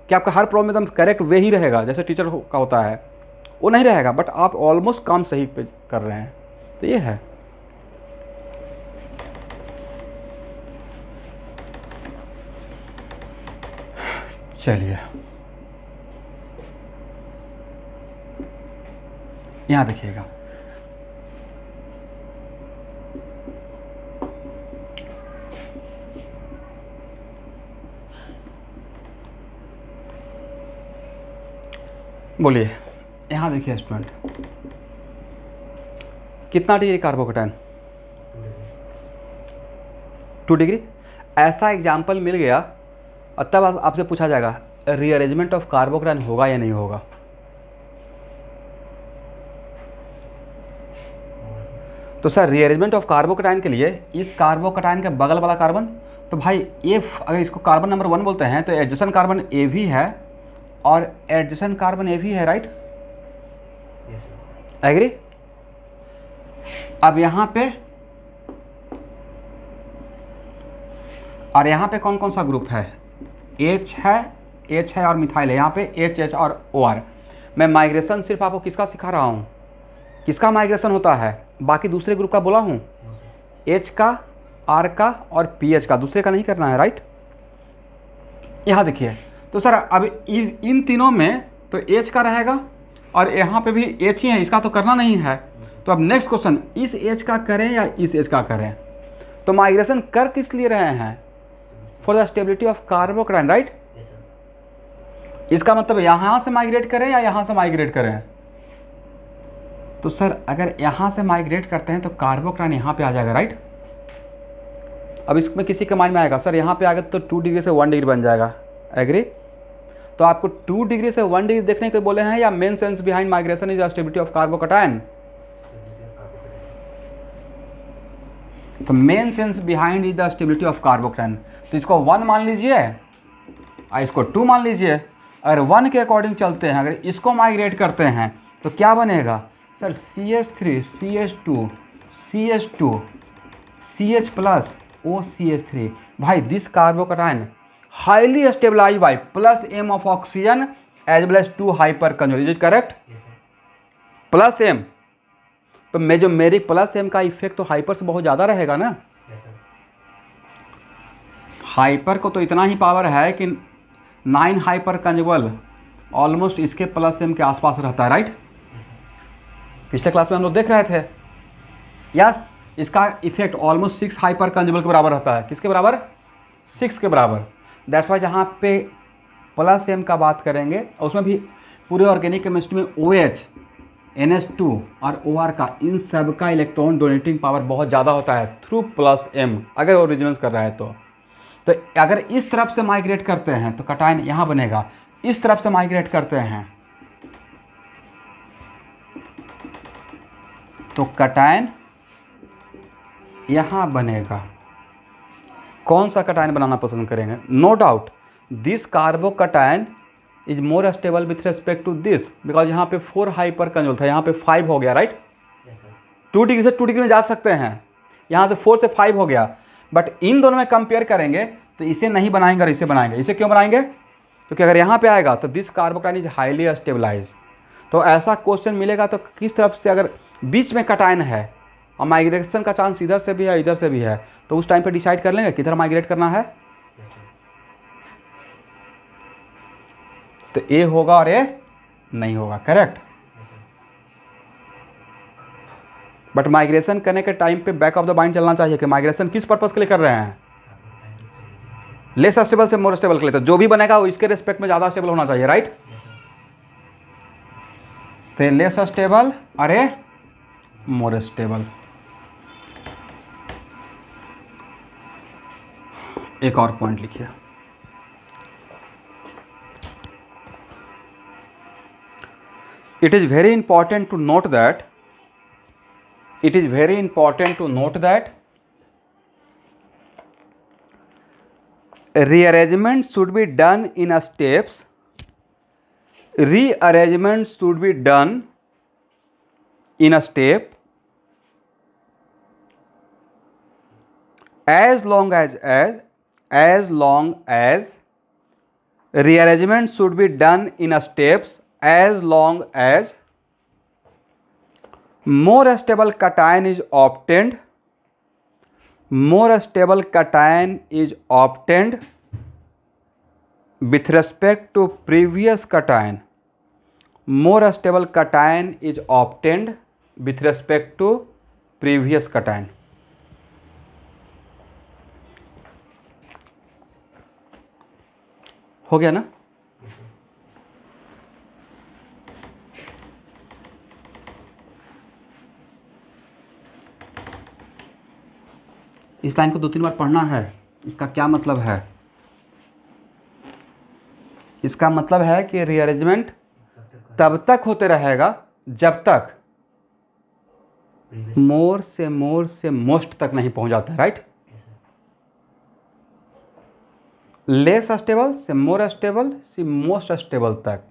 कि आपका हर प्रॉब्लम एकदम करेक्ट वे ही रहेगा जैसे टीचर का होता है, वो नहीं रहेगा। बट आप ऑलमोस्ट काम सही पे कर रहे हैं, तो ये है। चलिए यहाँ देखिएगा, बोलिए। यहाँ देखिए स्टूडेंट, कितना डिग्री कार्बोकेटाइन? 2 डिग्री। ऐसा एग्जाम्पल मिल गया और तब आपसे पूछा जाएगा रीअरेंजमेंट ऑफ कार्बोकेटाइन होगा या नहीं होगा। तो सर रीअरेंजमेंट ऑफ कार्बोकेटाइन के लिए इस कार्बोकेटाइन के बगल वाला कार्बन, तो भाई अगर इसको कार्बन नंबर 1 बोलते हैं तो एडजेसेंट कार्बन ए भी है और एडजेसेंट कार्बन ए भी है, राइट? एग्री? अब यहाँ पे और यहाँ पे कौन कौन सा ग्रुप है, H है और मिथाइल है, यहाँ पे H और OR। मैं माइग्रेशन सिर्फ आपको किसका सिखा रहा हूँ, किसका माइग्रेशन होता है, बाकी दूसरे ग्रुप का बोला हूँ, H का, R का और PH का, दूसरे का नहीं करना है, राइट। यहाँ देखिए, तो सर अब इन तीनों में तो H का रहेगा और यहाँ पे भी H ही है, इसका तो करना नहीं है। तो अब नेक्स्ट क्वेश्चन, इस H का करें या इस H का करें। तो माइग्रेशन कर किस लिए रहे हैं, for the stability of carbocation, right. इसका मतलब यहाँ से माइग्रेट करें या यहाँ से माइग्रेट करें। तो सर अगर यहाँ से माइग्रेट करते हैं तो कार्बोकैटायन यहाँ पे आ जाएगा, राइट। अब इसमें किसी के माइंड में आएगा सर यहाँ पे आ गया तो 2 डिग्री से 1 डिग्री बन जाएगा, एग्री। तो आपको 2 डिग्री से 1 डिग्री देखने के बोले हैं, या main sense behind migration is the stability of carbocation. तो main sense behind is the stability of carbocation. तो इसको 1 मान लीजिए और इसको 2 मान लीजिए। अगर 1 के अकॉर्डिंग चलते हैं, अगर इसको माइग्रेट करते हैं तो क्या बनेगा sir, CH3 CH2 CH2 CH plus OCH3। भाई this carbocation highly stabilize by plus M of oxygen as well as 2 hyper conjugate, is it correct, plus M। तो मैं जो मेरी प्लस M का इफेक्ट तो हाइपर से बहुत ज़्यादा रहेगा ना। हाइपर को तो इतना ही पावर है कि 9 हाइपर कंजुगल ऑलमोस्ट इसके प्लस M के आसपास रहता है, राइट। पिछले क्लास में हम लोग देख रहे थे, यस। इसका इफेक्ट ऑलमोस्ट 6 हाइपर कंजुगल के बराबर रहता है, किसके बराबर, 6 के बराबर। दैट्स वाई जहाँ पे प्लस M का बात करेंगे और उसमें भी पूरे ऑर्गेनिक केमिस्ट्री में OH NH2 और OR का, इन सब का इलेक्ट्रॉन डोनेटिंग पावर बहुत ज़्यादा होता है थ्रू प्लस M, अगर ओरिजिनल्स कर रहा है तो अगर इस तरफ से माइग्रेट करते हैं तो कैटायन यहाँ बनेगा, इस तरफ से माइग्रेट करते हैं तो कैटायन यहाँ बनेगा। कौन सा कैटायन बनाना पसंद करेंगे, no doubt this carbocation is more stable with respect to this, because यहाँ पे 4 हाइपर कंजुगल था, यहाँ पे 5 हो गया, राइट। 2 डिग्री से 2 डिग्री में जा सकते हैं, यहाँ से 4 से 5 हो गया। बट इन दोनों में कंपेयर करेंगे तो इसे नहीं बनाएंगे और इसे बनाएंगे। इसे क्यों बनाएंगे, क्योंकि अगर यहाँ पे आएगा तो this carbocation is highly stabilize. तो ऐसा क्वेश्चन मिलेगा तो किस तरफ से, अगर बीच में कैटायन है और माइग्रेशन का चांस इधर से भी है इधर से भी है, तो उस टाइम पे डिसाइड कर लेंगे किधर माइग्रेट करना है। तो ए होगा और ए नहीं होगा, करेक्ट। बट माइग्रेशन करने के टाइम पे बैक ऑफ द माइंड चलना चाहिए कि माइग्रेशन किस पर्पस के लिए कर रहे हैं, लेस स्टेबल से मोर स्टेबल के लिए। तो जो भी बनेगा वो इसके रिस्पेक्ट में ज़्यादा स्टेबल होना चाहिए, राइट। तो लेस स्टेबल और ए मोर स्टेबल। एक और पॉइंट लिखिए, it is very important to note that rearrangement should be done in steps. Rearrangement should be done in a step as long as rearrangement should be done in a steps as long as more stable cation is obtained with respect to previous cation. More stable cation is obtained with respect to previous cation. हो गया ना। इस line को 2-3 बार पढ़ना है। इसका क्या मतलब है, इसका मतलब है कि रीअरेंजमेंट तब तक होते रहेगा जब तक मोर से मोस्ट तक नहीं पहुंच जाता है, राइट। लेस स्टेबल से मोर स्टेबल से मोस्ट स्टेबल तक,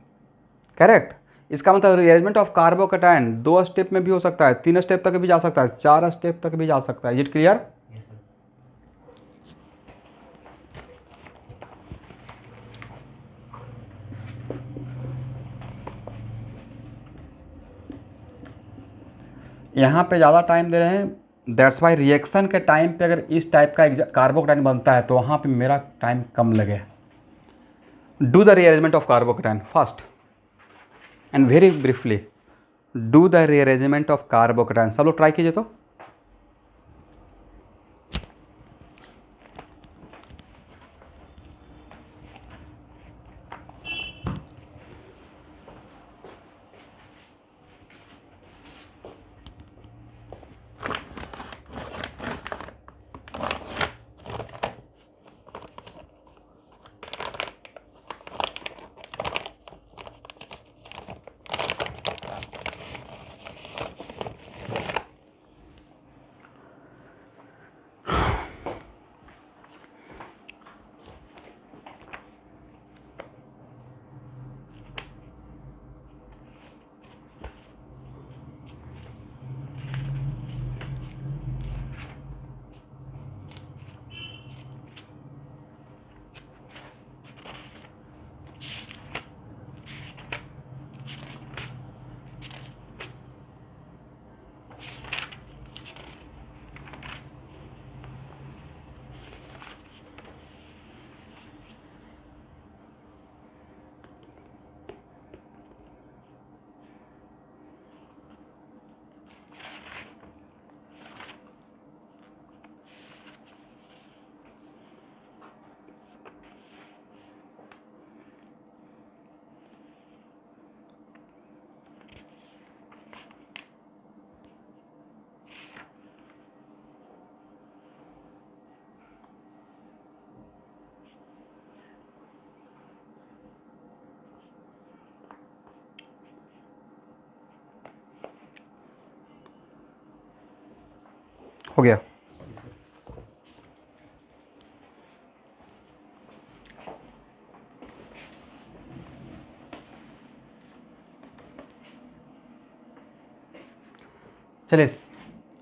करेक्ट। इसका मतलब रीअरेंजमेंट ऑफ कार्बोकैटायन 2 स्टेप में भी हो सकता है, 3 स्टेप तक भी जा सकता है, 4 स्टेप तक भी जा सकता है। Is it clear? यहाँ पे ज़्यादा टाइम दे रहे हैं, दैट्स वाई रिएक्शन के टाइम पे अगर इस टाइप का कार्बोकैटायन बनता है तो वहाँ पे मेरा टाइम कम लगे। Do the rearrangement of carbocation first and very briefly. Do the rearrangement of carbocation, सब लोग ट्राई कीजिए तो। हो गया। चलिए,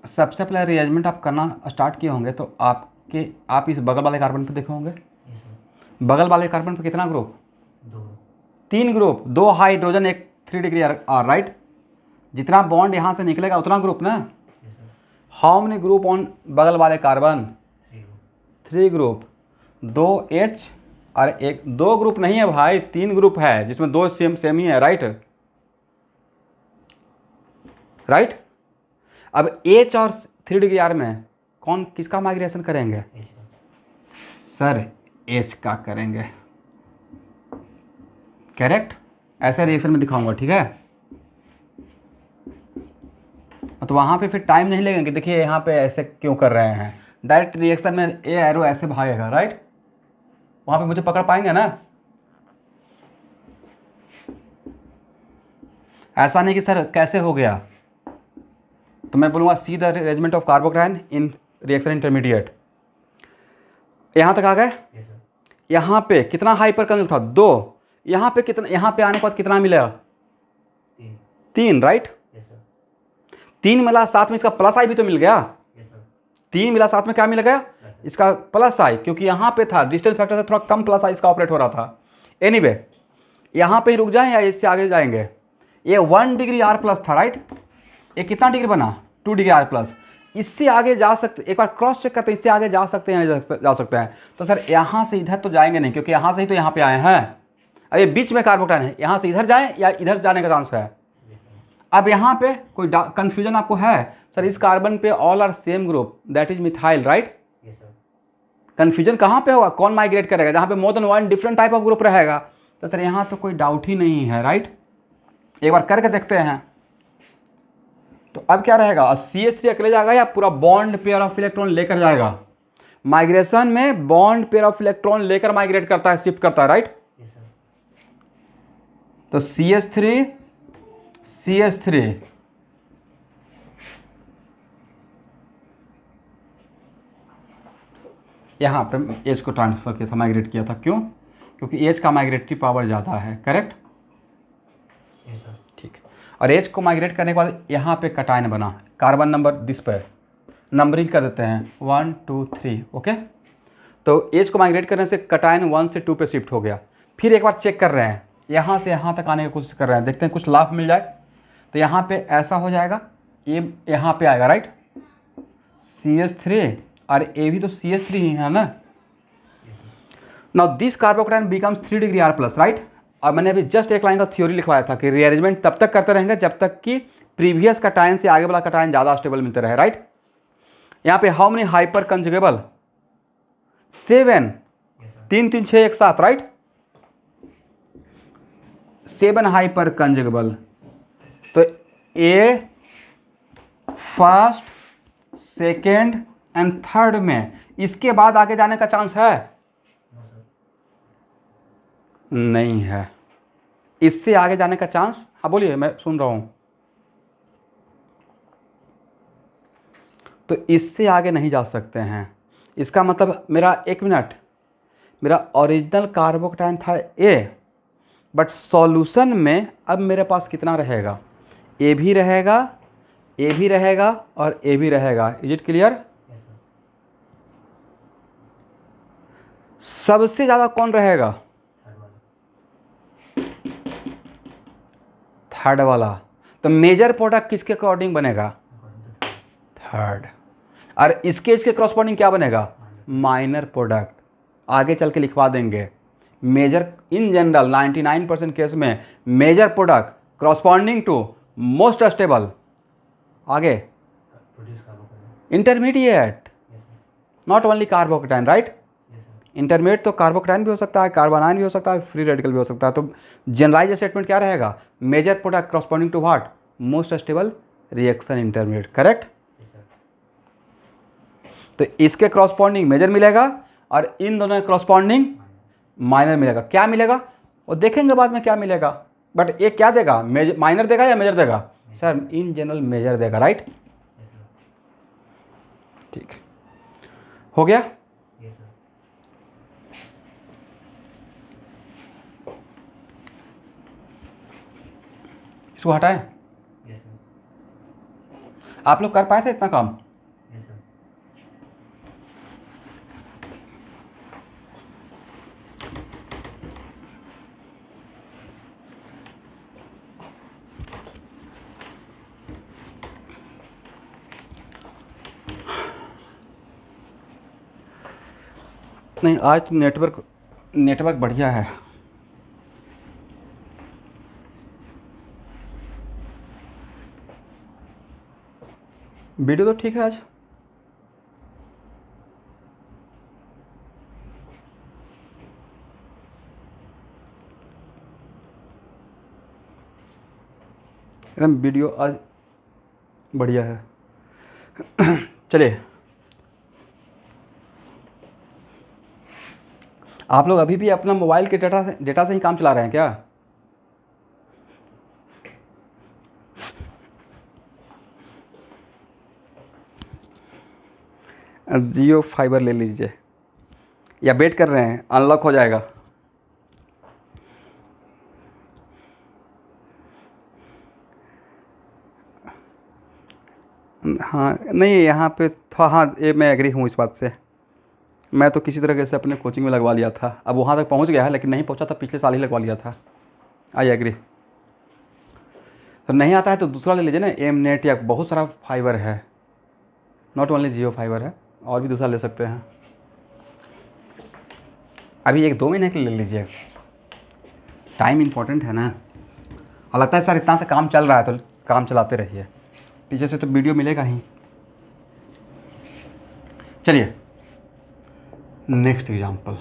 सबसे पहले रीअरेंजमेंट आप करना स्टार्ट किए होंगे तो आप इस बगल वाले कार्बन पे देखे होंगे। बगल वाले कार्बन पे कितना ग्रुप? 3 ग्रुप, 2 हाइड्रोजन, एक 3 डिग्री आर, राइट। जितना बॉन्ड यहाँ से निकलेगा उतना ग्रुप ना। हाउ मेनी ग्रुप ऑन बगल वाले कार्बन? 3 ग्रुप, 2 H और एक 2 ग्रुप नहीं है भाई, 3 ग्रुप है जिसमें 2 सेम ही है, राइट। राइट। अब H और 3 डिग्री आर में कौन किसका माइग्रेशन करेंगे? सर H का करेंगे, करेक्ट। ऐसे रिएक्शन में दिखाऊंगा, ठीक है। तो वहाँ पे फिर टाइम नहीं लगेगा कि देखिए यहाँ पे ऐसे क्यों कर रहे हैं। डायरेक्ट रिएक्शन में ए एरो ऐसे भागेगा, राइट। वहाँ पे मुझे पकड़ पाएंगे ना। ऐसा नहीं कि सर कैसे हो गया, तो मैं बोलूँगा see the arrangement of carbocation in reaction intermediate. यहाँ तक आ गए। यहाँ पे कितना हाइपर कंजुगेट था? 2। यहाँ पे कितना, यहाँ पे आने के बाद कितना मिलेगा? 3, राइट। 3 मिला साथ में इसका प्लस आई भी तो मिल गया। 3 मिला साथ में क्या मिल गया? इसका प्लस आई, क्योंकि यहाँ पे था डिस्टेंस फैक्टर से थोड़ा कम प्लस आई इसका ऑपरेट हो रहा था। एनीवे यहाँ पे ही रुक जाएं या इससे आगे जाएंगे? ये 1 डिग्री आर प्लस था, राइट। ये कितना डिग्री बना? 2 डिग्री आर प्लस। इससे आगे जा सकते, एक बार क्रॉस चेक करते हैं, इससे आगे जा सकते हैं नहीं जा सकते हैं? तो सर यहाँ से इधर तो जाएंगे नहीं, क्योंकि यहाँ से ही तो यहाँ पे आए हैं। अब ये बीच में कार्बोकैटायन है, यहाँ से इधर जाएं या इधर जाने का चांस है। अब यहाँ पे कोई कंफ्यूजन आपको है? सर इस कार्बन पे all are same group, that is methyl, right. Confusion कहाँ पे होगा? कौन माइग्रेट करेगा? जहाँ पे more than 1 different type of group रहेगा। तो सर यहाँ तो कोई डाउट ही नहीं है, राइट। एक बार करके देखते हैं। तो अब क्या रहेगा? CH3 अकेले जाएगा या पूरा बॉन्ड पेयर ऑफ इलेक्ट्रॉन लेकर जाएगा? माइग्रेशन में बॉन्ड पेयर ऑफ इलेक्ट्रॉन लेकर माइग्रेट करता है, शिफ्ट करता है, राइट। तो CH3 यहाँ पे H को ट्रांसफर किया था, माइग्रेट किया था। क्यों? क्योंकि H का माइग्रेटरी पावर ज़्यादा है, करेक्ट। और एच को माइग्रेट करने के बाद यहाँ पे कटायन बना, कार्बन नंबर दिस पर नंबरिंग कर देते हैं 1 2 3, ओके। तो एच को माइग्रेट करने से कटायन 1 से 2 पे शिफ्ट हो गया। फिर एक बार चेक कर रहे हैं, यहाँ से यहाँ तक आने की कोशिश कर रहे हैं, देखते हैं कुछ लाभ मिल जाए। तो यहाँ पे ऐसा हो जाएगा, ये यहाँ पे आएगा, राइट, CH3, और ये भी तो CH3 ही है ना। Now this carbocation becomes 3 degree R plus, right. और मैंने अभी जस्ट एक लाइन का थ्योरी लिखवाया था कि रीअरेंजमेंट तब तक करते रहेंगे जब तक कि प्रीवियस कटायन से आगे वाला कटायन ज़्यादा स्टेबल मिलते रहे, राइट। यहाँ पे हाउ मेनी हाइपर कंजुगेबल, 7, 3 3 6 एक साथ, राइट, 7 हाइपर कंजुगेबल। तो ए फर्स्ट, सेकेंड एंड थर्ड में, इसके बाद आगे जाने का चांस है? नहीं है। इससे आगे जाने का चांस, हाँ बोलिए, मैं सुन रहा हूं। तो इससे आगे नहीं जा सकते हैं। इसका मतलब मेरा, एक मिनट, मेरा ओरिजिनल कार्बोकैटायन था ए, बट सॉल्यूशन में अब मेरे पास कितना रहेगा? ए भी रहेगा, ए भी रहेगा और ए भी रहेगा। Is it clear? सबसे ज़्यादा कौन रहेगा? थर्ड वाला। तो मेजर प्रोडक्ट किसके अकॉर्डिंग बनेगा? थर्ड। और इसके क्रॉसपॉन्डिंग क्या बनेगा? Minor product. आगे चल के लिखवा देंगे। मेजर इन जनरल 99% केस में major product corresponding to most stable. आगे intermediate, not only carbocation, right. Intermediate तो कार्बोकैटायन भी हो सकता है, कार्बोनाइन भी हो सकता है, फ्री रेडिकल भी हो सकता है। तो जनरलाइज स्टेटमेंट क्या रहेगा? Major product corresponding to what? Most stable reaction intermediate, correct. तो इसके क्रॉसपॉन्डिंग मेजर मिलेगा और इन दोनों के क्रॉसपॉन्डिंग माइनर मिलेगा। क्या मिलेगा वो देखेंगे बाद में क्या मिलेगा, बट ये क्या देगा? माइनर देगा या मेजर देगा? सर इन जनरल मेजर देगा, राइट। ठीक, हो गया। इसको हटाए। आप लोग कर पाए थे इतना काम? नहीं, आज तो नेटवर्क बढ़िया है। वीडियो तो ठीक है आज। एकदम वीडियो आज बढ़िया है। चलिए, आप लोग अभी भी अपना मोबाइल के डेटा से ही काम चला रहे हैं क्या? जियो फाइबर ले लीजिए, या वेट कर रहे हैं अनलॉक हो जाएगा? हाँ नहीं, यहाँ पे था, हाँ ये मैं एग्री हूँ इस बात से। मैं तो किसी तरह से अपने कोचिंग में लगवा लिया था, अब वहाँ तक पहुँच गया है, लेकिन नहीं पहुँचा था, पिछले साल ही लगवा लिया था। I agree. तो नहीं आता है तो दूसरा ले लीजिए ना, एम नेट, या बहुत सारा फाइबर है, नॉट ओनली जियो फाइबर है, और भी दूसरा ले सकते हैं। अभी 1-2 महीने के लिए ले लीजिए, टाइम इम्पोर्टेंट है ना। और लगता है सर इतना से काम चल रहा है तो काम चलाते रहिए, पीछे से तो वीडियो मिलेगा ही। चलिए नेक्स्ट एग्जाम्पल।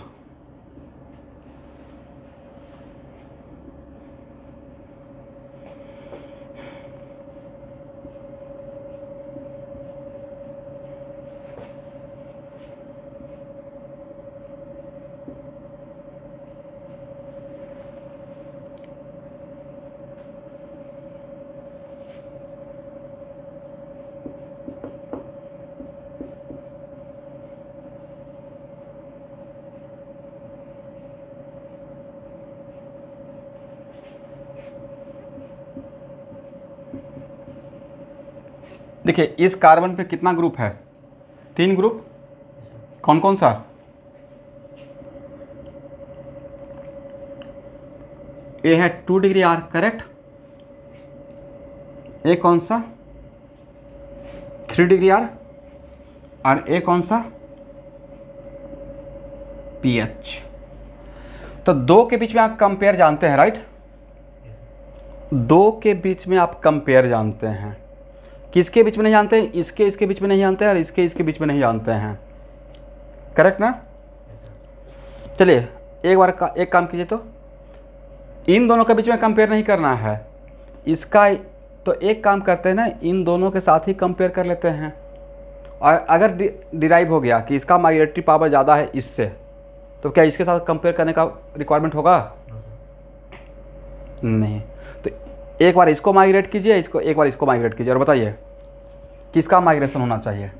देखिए इस कार्बन पे कितना ग्रुप है, 3 ग्रुप। कौन कौन सा? ए है 2 डिग्री आर, करेक्ट। ए कौन सा? 3 डिग्री आर। और ए कौन सा? पीएच। तो दो के बीच में आप कंपेयर जानते हैं, राइट? दो के बीच में आप कंपेयर जानते हैं। किसके बीच में नहीं जानते? इसके बीच में नहीं जानते और इसके बीच में नहीं जानते हैं, करेक्ट ना? चलिए एक काम कीजिए, तो इन दोनों के बीच में कंपेयर नहीं करना है इसका, तो एक काम करते हैं ना, इन दोनों के साथ ही कंपेयर कर लेते हैं। और अगर डिराइव हो गया कि इसका माइग्रेटरी पावर ज़्यादा है इससे, तो क्या इसके साथ कंपेयर करने का रिक्वायरमेंट होगा? नहीं। तो एक बार इसको माइग्रेट कीजिए, एक बार इसको माइग्रेट कीजिए और बताइए किसका माइग्रेशन होना चाहिए।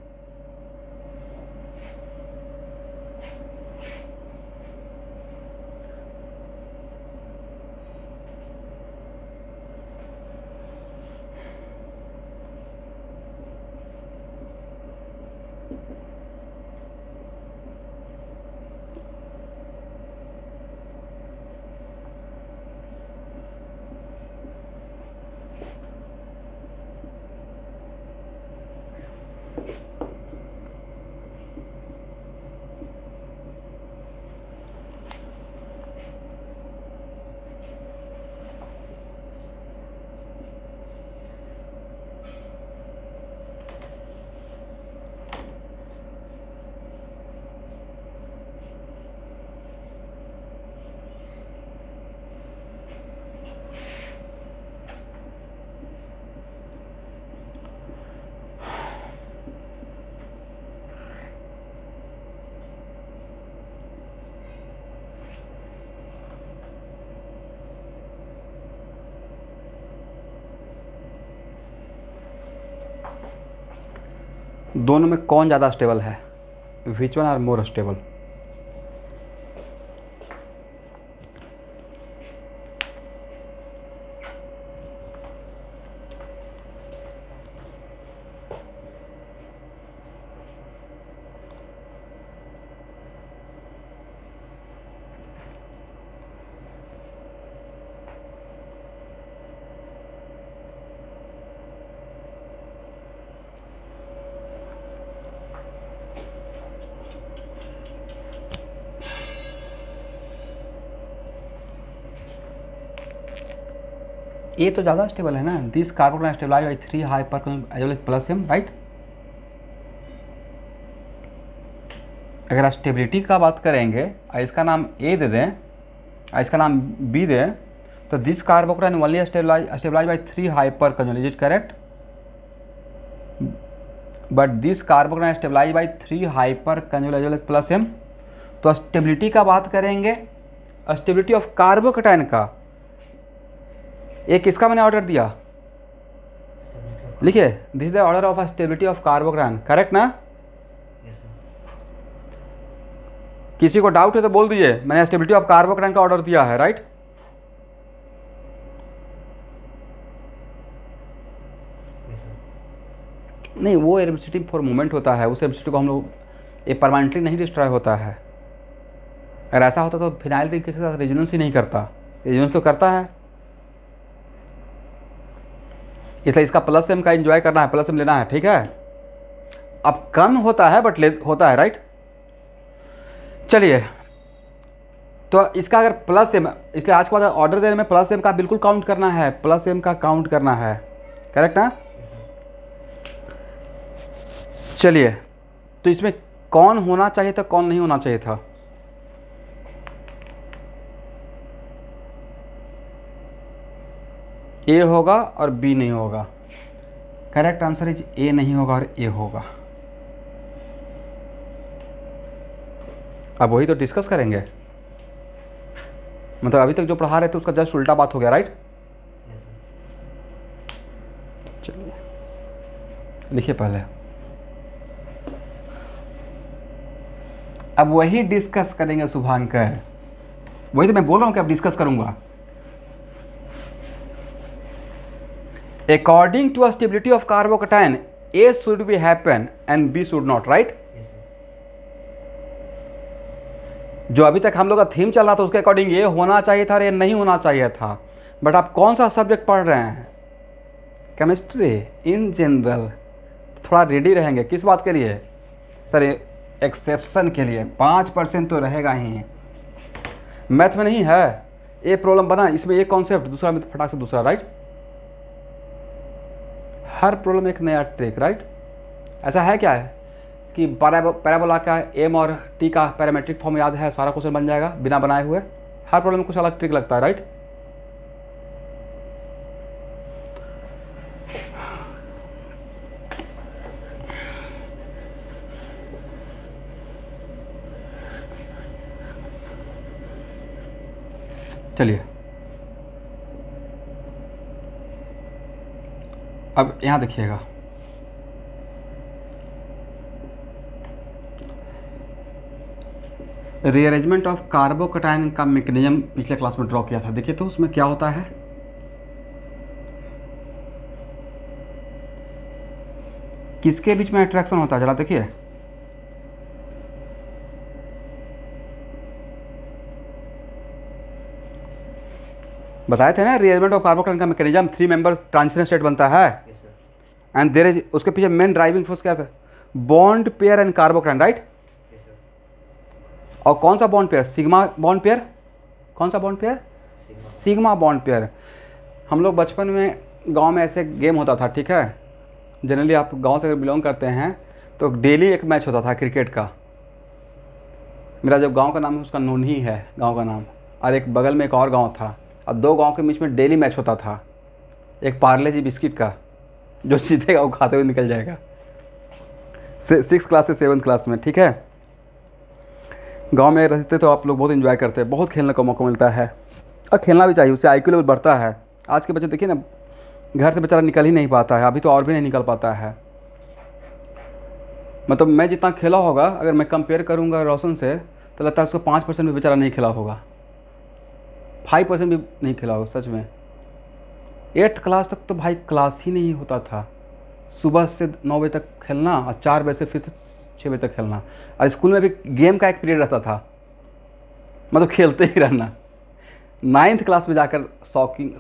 दोनों में कौन ज़्यादा स्टेबल है? Which one are more stable? A तो ज़्यादा स्टेबल है ना, this carbon stabilize by 3 hyper plus M, right? अगर स्टेबिलिटी का बात करेंगे और इसका नाम ए दे दें और इसका नाम बी दें, तो this carbocation only stabilize by 3 hyper conjugate, is correct? But this carbocation stabilize by 3 hyper conjugate plus M. तो स्टेबिलिटी का बात करेंगे, स्टेबिलिटी ऑफ कार्बोकेटाइन का, एक किसका मैंने ऑर्डर दिया, लिखिए, this is the order of stability of carbocation, correct ना? किसी को डाउट है तो बोल दीजिए, मैंने स्टेबिलिटी ऑफ कार्बोकेटाइन का ऑर्डर दिया है, राइट? नहीं, वो एमिसिटी फॉर मूवमेंट होता है, उस एमिसिटी को हम लोग ये परमानेंटली नहीं डिस्ट्रॉय होता है। अगर ऐसा होता तो फिनाइल रिंग किसी के साथ रेजोनेंस ही नहीं करता, रेजोनेंस तो करता है। इसलिए इसका प्लस एम का एंजॉय करना है, प्लस एम लेना है, ठीक है? अब कम होता है बट होता है, राइट? चलिए, तो इसका अगर प्लस एम, इसलिए आज के बाद ऑर्डर देने में प्लस एम का बिल्कुल काउंट करना है, प्लस एम का काउंट करना है, करेक्ट ना? चलिए, तो इसमें कौन होना चाहिए था, कौन नहीं होना चाहिए था? ए होगा और बी नहीं होगा। करेक्ट आंसर इज ए नहीं होगा और ए होगा। अब वही तो डिस्कस करेंगे, मतलब अभी तक जो पढ़ा रहे थे उसका जस्ट उल्टा बात हो गया, राइट? चलिए लिखिए पहले, अब वही डिस्कस करेंगे शुभांकर, वही तो मैं बोल रहा हूं कि अब डिस्कस करूंगा। According to stability of carbocation, A should be happen and B should not, right. जो अभी तक हम लोग का थीम चल रहा था उसके अकॉर्डिंग ये होना चाहिए था और ये नहीं होना चाहिए था। बट आप कौन सा सब्जेक्ट पढ़ रहे हैं? Chemistry in general. थोड़ा रेडी रहेंगे किस बात के लिए सर? एक्सेप्शन के लिए 5% तो रहेगा ही। मैथ में नहीं है, ये प्रॉब्लम बना, इसमें एक कॉन्सेप्ट, दूसरा में फटाक से दूसरा, राइट। हर प्रॉब्लम एक नया ट्रिक, राइट। ऐसा है क्या है कि पैराबोला का एम और टी का पैरामेट्रिक फॉर्म याद है, सारा क्वेश्चन बन जाएगा बिना बनाए हुए? हर प्रॉब्लम में कुछ अलग ट्रिक लगता है, राइट। चलिए अब यहां देखिएगा, रीअरेंजमेंट ऑफ कार्बोकैटायन का मैकेनिज्म पिछले क्लास में ड्रॉ किया था। देखिए तो उसमें क्या होता है, किसके बीच में अट्रैक्शन होता है, जरा देखिए। बताए थे ना रीअरेंजमेंट ऑफ कार्बोकैटायन का मैकेनिज्म, 3 मेंबर्स ट्रांजिशन स्टेट बनता है एंड देयर इज, उसके पीछे मेन ड्राइविंग फोर्स क्या था? Bond pair and carbocation, right. और कौन सा bond pair? Sigma bond pair. कौन सा bond pair? Sigma bond pair. हम लोग बचपन में गांव में ऐसे गेम होता था, ठीक है। जनरली आप गांव से अगर बिलोंग करते हैं तो डेली एक मैच होता था क्रिकेट का। मेरा जो गांव का नाम है उसका नूनही है गांव का नाम, और एक बगल में एक और गांव था, और 2 गांव के बीच में डेली मैच होता था। एक पार्ले जी बिस्किट का, जो जीतेगा वो खाते हुए निकल जाएगा। 6th क्लास से 7th क्लास में, ठीक है। गांव में रहते तो आप लोग बहुत एंजॉय करते हैं, बहुत खेलने का मौका मिलता है और खेलना भी चाहिए, उससे IQ लेवल बढ़ता है। आज के बच्चे देखिए ना, घर से बेचारा निकल ही नहीं पाता है, अभी तो और भी नहीं निकल पाता है। मतलब मैं जितना खेला होगा, अगर मैं कंपेयर करूंगा रोशन से, तो लगता है उसको 5% भी बेचारा नहीं खेला होगा, 5% भी नहीं खेला होगा सच में। 8th क्लास तक तो भाई क्लास ही नहीं होता था, सुबह से 9 बजे तक खेलना और 4 बजे से फिर से 6 बजे तक खेलना, और स्कूल में भी गेम का एक पीरियड रहता था, मतलब खेलते ही रहना। 9th क्लास में जाकर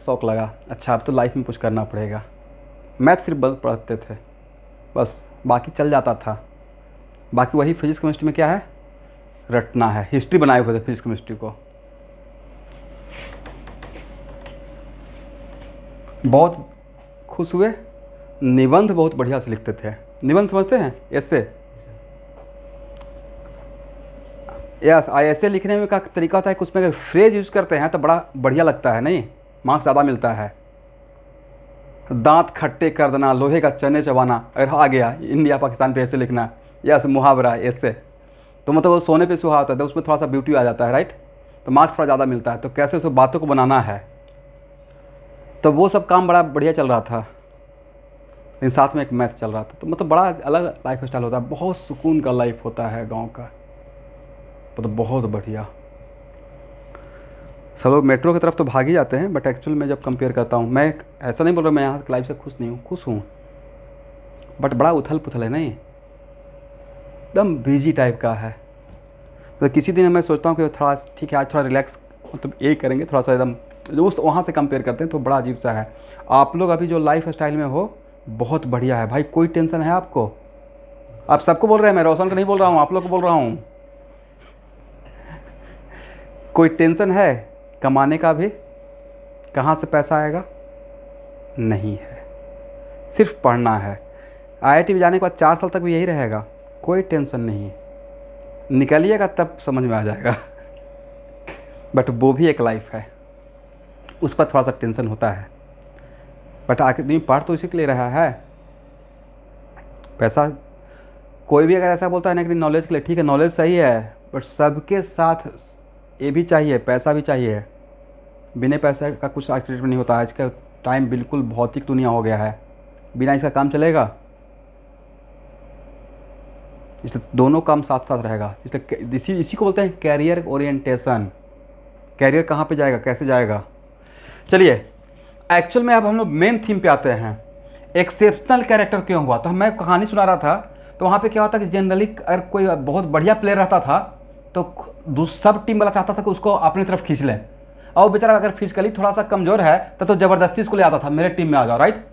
शौक लगा, अच्छा अब तो लाइफ में कुछ करना पड़ेगा। मैथ सिर्फ बस पढ़ते थे बस, बाकी चल जाता था। बाकी वही फिजिक्स केमिस्ट्री में क्या है, रटना है। हिस्ट्री बनाए हुए थे फिजिक्स केमिस्ट्री को, बहुत खुश हुए। निबंध बहुत बढ़िया से लिखते थे। निबंध समझते हैं? ऐसे यस, ऐसे लिखने में का तरीका होता है कि उसमें अगर फ्रेज यूज करते हैं तो बड़ा बढ़िया लगता है, नहीं मार्क्स ज़्यादा मिलता है। दांत खट्टे कर देना, लोहे का चने चबाना, अगर आ गया इंडिया पाकिस्तान पे ऐसे लिखना, यस मुहावरा ऐसे, तो मतलब वो सोने पे सुहा होता है, उसमें थोड़ा सा ब्यूटी आ जाता है, राइट। तो मार्क्स थोड़ा ज़्यादा मिलता है। तो कैसे उस बातों को बनाना है, तो वो सब काम बड़ा बढ़िया चल रहा था, लेकिन साथ में एक मैथ चल रहा था। तो मतलब बड़ा अलग लाइफ स्टाइल होता है, बहुत सुकून का लाइफ होता है गाँव का, मतलब बहुत बढ़िया। सब लोग मेट्रो की तरफ तो भाग ही जाते हैं, बट एक्चुअल में जब कंपेयर करता हूँ, मैं ऐसा नहीं बोल रहा मैं यहाँ की लाइफ से खुश नहीं हूँ, खुश हूँ, बट बड़ा उथल पुथल है, नहीं एकदम बिजी टाइप का है। तो किसी दिन मैं सोचता हूँ कि थोड़ा ठीक है आज थोड़ा रिलैक्स, मतलब यही करेंगे थोड़ा सा एकदम, जो उस वहाँ से कंपेयर करते हैं तो बड़ा अजीब सा है। आप लोग अभी जो लाइफ स्टाइल में हो बहुत बढ़िया है भाई, कोई टेंशन है आपको? आप सबको बोल रहे हैं, मैं रोशन को नहीं बोल रहा हूँ, आप लोग को बोल रहा हूँ। कोई टेंशन है कमाने का भी? कहाँ से पैसा आएगा? नहीं है, सिर्फ पढ़ना है। IIT में जाने के बाद 4 साल तक भी यही रहेगा, कोई टेंशन नहीं, निकलिएगा तब समझ में आ जाएगा। बट वो भी एक लाइफ है, उस पर थोड़ा सा टेंशन होता है, बट आखिर पढ़ तो इसी के लिए रहा है। पैसा कोई भी अगर ऐसा बोलता है ना कि नॉलेज के लिए, ठीक है नॉलेज सही है, बट सबके साथ ये भी चाहिए, पैसा भी चाहिए। बिना पैसे का कुछ आज नहीं होता। आज का टाइम बिल्कुल भौतिक दुनिया हो गया है, बिना इसका काम चलेगा? इसलिए दोनों काम साथ साथ रहेगा। इसलिए इसी को बोलते हैं कैरियर ओरिएंटेशन। कैरियर कहाँ पे जाएगा, कैसे जाएगा? चलिए एक्चुअल में अब हम लोग मेन थीम पे आते हैं। एक्सेप्शनल कैरेक्टर क्यों हुआ? तो मैं कहानी सुना रहा था, तो वहाँ पे क्या होता कि जनरली अगर कोई बहुत बढ़िया प्लेयर रहता था तो सब टीम वाला चाहता था कि उसको अपनी तरफ खींच लें, और वो बेचारा अगर फिजिकली थोड़ा सा कमज़ोर है तो ज़बरदस्ती उसको ले आता था, मेरे टीम में आ जाओ, राइट?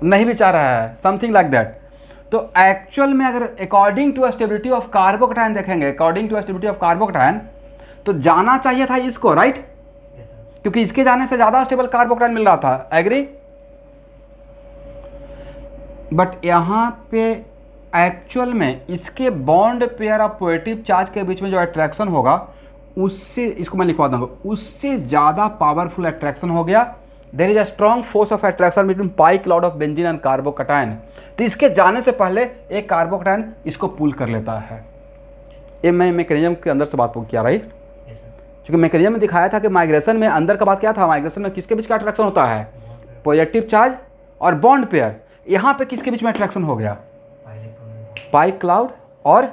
नहीं भी चाह रहा है, समथिंग लाइक दैट। तो एक्चुअल में अगर according to stability of carbocation देखेंगे, according to stability of carbocation, तो जाना चाहिए था इसको, राइट? क्योंकि इसके जाने से ज़्यादा स्टेबल कार्बोकैटायन मिल रहा था, एग्री? बट यहाँ पे एक्चुअल में इसके bond pair of positive charge के बीच में जो अट्रैक्शन होगा, उससे, इसको मैं लिखवा दूंगा, उससे ज़्यादा पावरफुल अट्रैक्शन हो गया। There is a strong force of attraction between pi cloud of benzene and carbocation. तो इसके जाने से पहले एक कार्बोकैटायन इसको पुल कर लेता है। ये मैं मैकेनिज्म के अंदर से बात किया, राइट? क्योंकि मैकेनिज्म में दिखाया था कि माइग्रेशन में अंदर का बात क्या था, माइग्रेशन में किसके बीच का अट्रैक्शन होता है? पॉजिटिव चार्ज और बॉन्ड पेयर। यहाँ पे किसके बीच में अट्रैक्शन हो गया? पाई क्लाउड और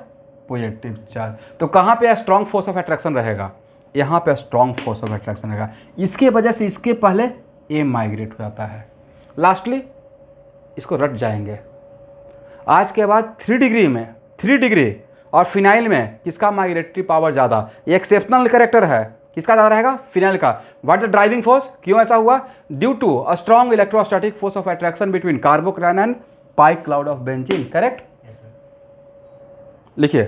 पॉजिटिव चार्ज। तो कहाँ पे स्ट्रॉन्ग फोर्स ऑफ अट्रैक्शन रहेगा? यहाँ पे स्ट्रॉन्ग फोर्स ऑफ अट्रैक्शन रहेगा। इसके वजह से इसके पहले ए माइग्रेट हो जाता है। लास्टली इसको रट जाएंगे। आज के बाद 3 डिग्री में, 3 डिग्री और फिनाइल में किसका माइग्रेटरी पावर ज़्यादा? ये एक्सेप्शनल कैरेक्टर है, किसका ज़्यादा रहेगा? फिनाइल का। What the driving force? क्यों ऐसा हुआ? Due to a strong electrostatic force of attraction between carbocation and pi cloud of benzene, correct? लिखिए,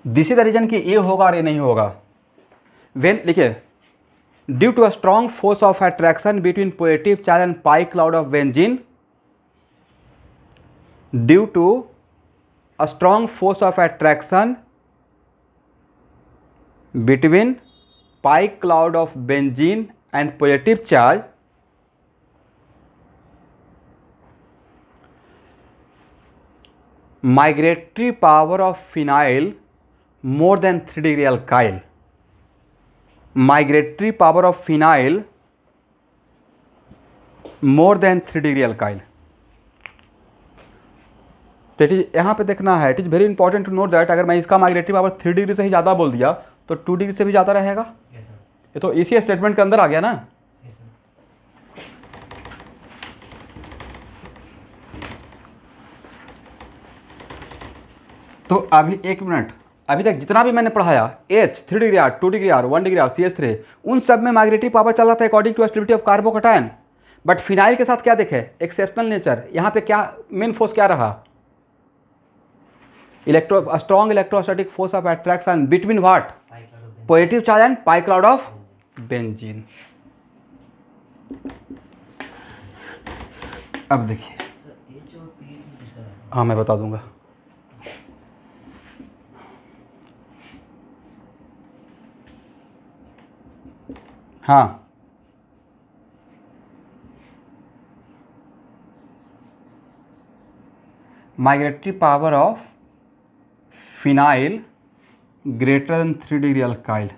दिस इज द रीजन कि ये होगा और ये नहीं होगा। वेन, लिखिए, due to a strong force of attraction between positive charge and pi cloud of benzene, due to a strong force of attraction between pi cloud of benzene and positive charge, migratory power of phenyl more than 3 degree alkyl, migratory power of phenyl more than 3 degree alkyl। तो it is, यहाँ पे देखना है, it is very important to note that अगर मैं इसका migratory power 3 degree से ही ज़्यादा बोल दिया तो 2 डिग्री से भी ज़्यादा रहेगा। ये तो इसी स्टेटमेंट के अंदर आ गया ना। तो अभी 1 मिनट, अभी तक जितना भी मैंने पढ़ाया, H 3 degree R, 2 degree R, 1 degree R, CH3, उन सब में माइग्रेटरी पावर चल रहा था according to stability of carbocation. But phenyl के साथ क्या देखे? Exceptional nature. यहाँ पे क्या मेन फोर्स क्या रहा? Strong electrostatic force of attraction between what? Positive charge and pi cloud of benzene. अब देखिए, हाँ मैं बता दूंगा। हाँ, migratory power of phenyl greater than 3 degree alkyl,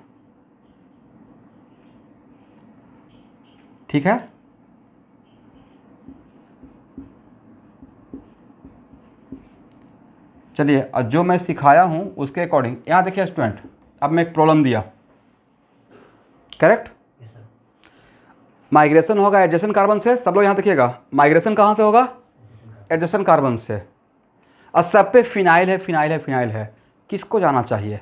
ठीक है? चलिए, जो मैं सिखाया हूं उसके अकॉर्डिंग यहाँ देखिए स्टूडेंट, अब मैं एक प्रॉब्लम दिया, करेक्ट? माइग्रेशन होगा एडजेसेंट कार्बन से। सब लोग यहाँ देखिएगा, माइग्रेशन कहाँ से होगा? एडजेसेंट कार्बन से। और सब पे फिनाइल है, फिनाइल है, फिनाइल है। किसको जाना चाहिए?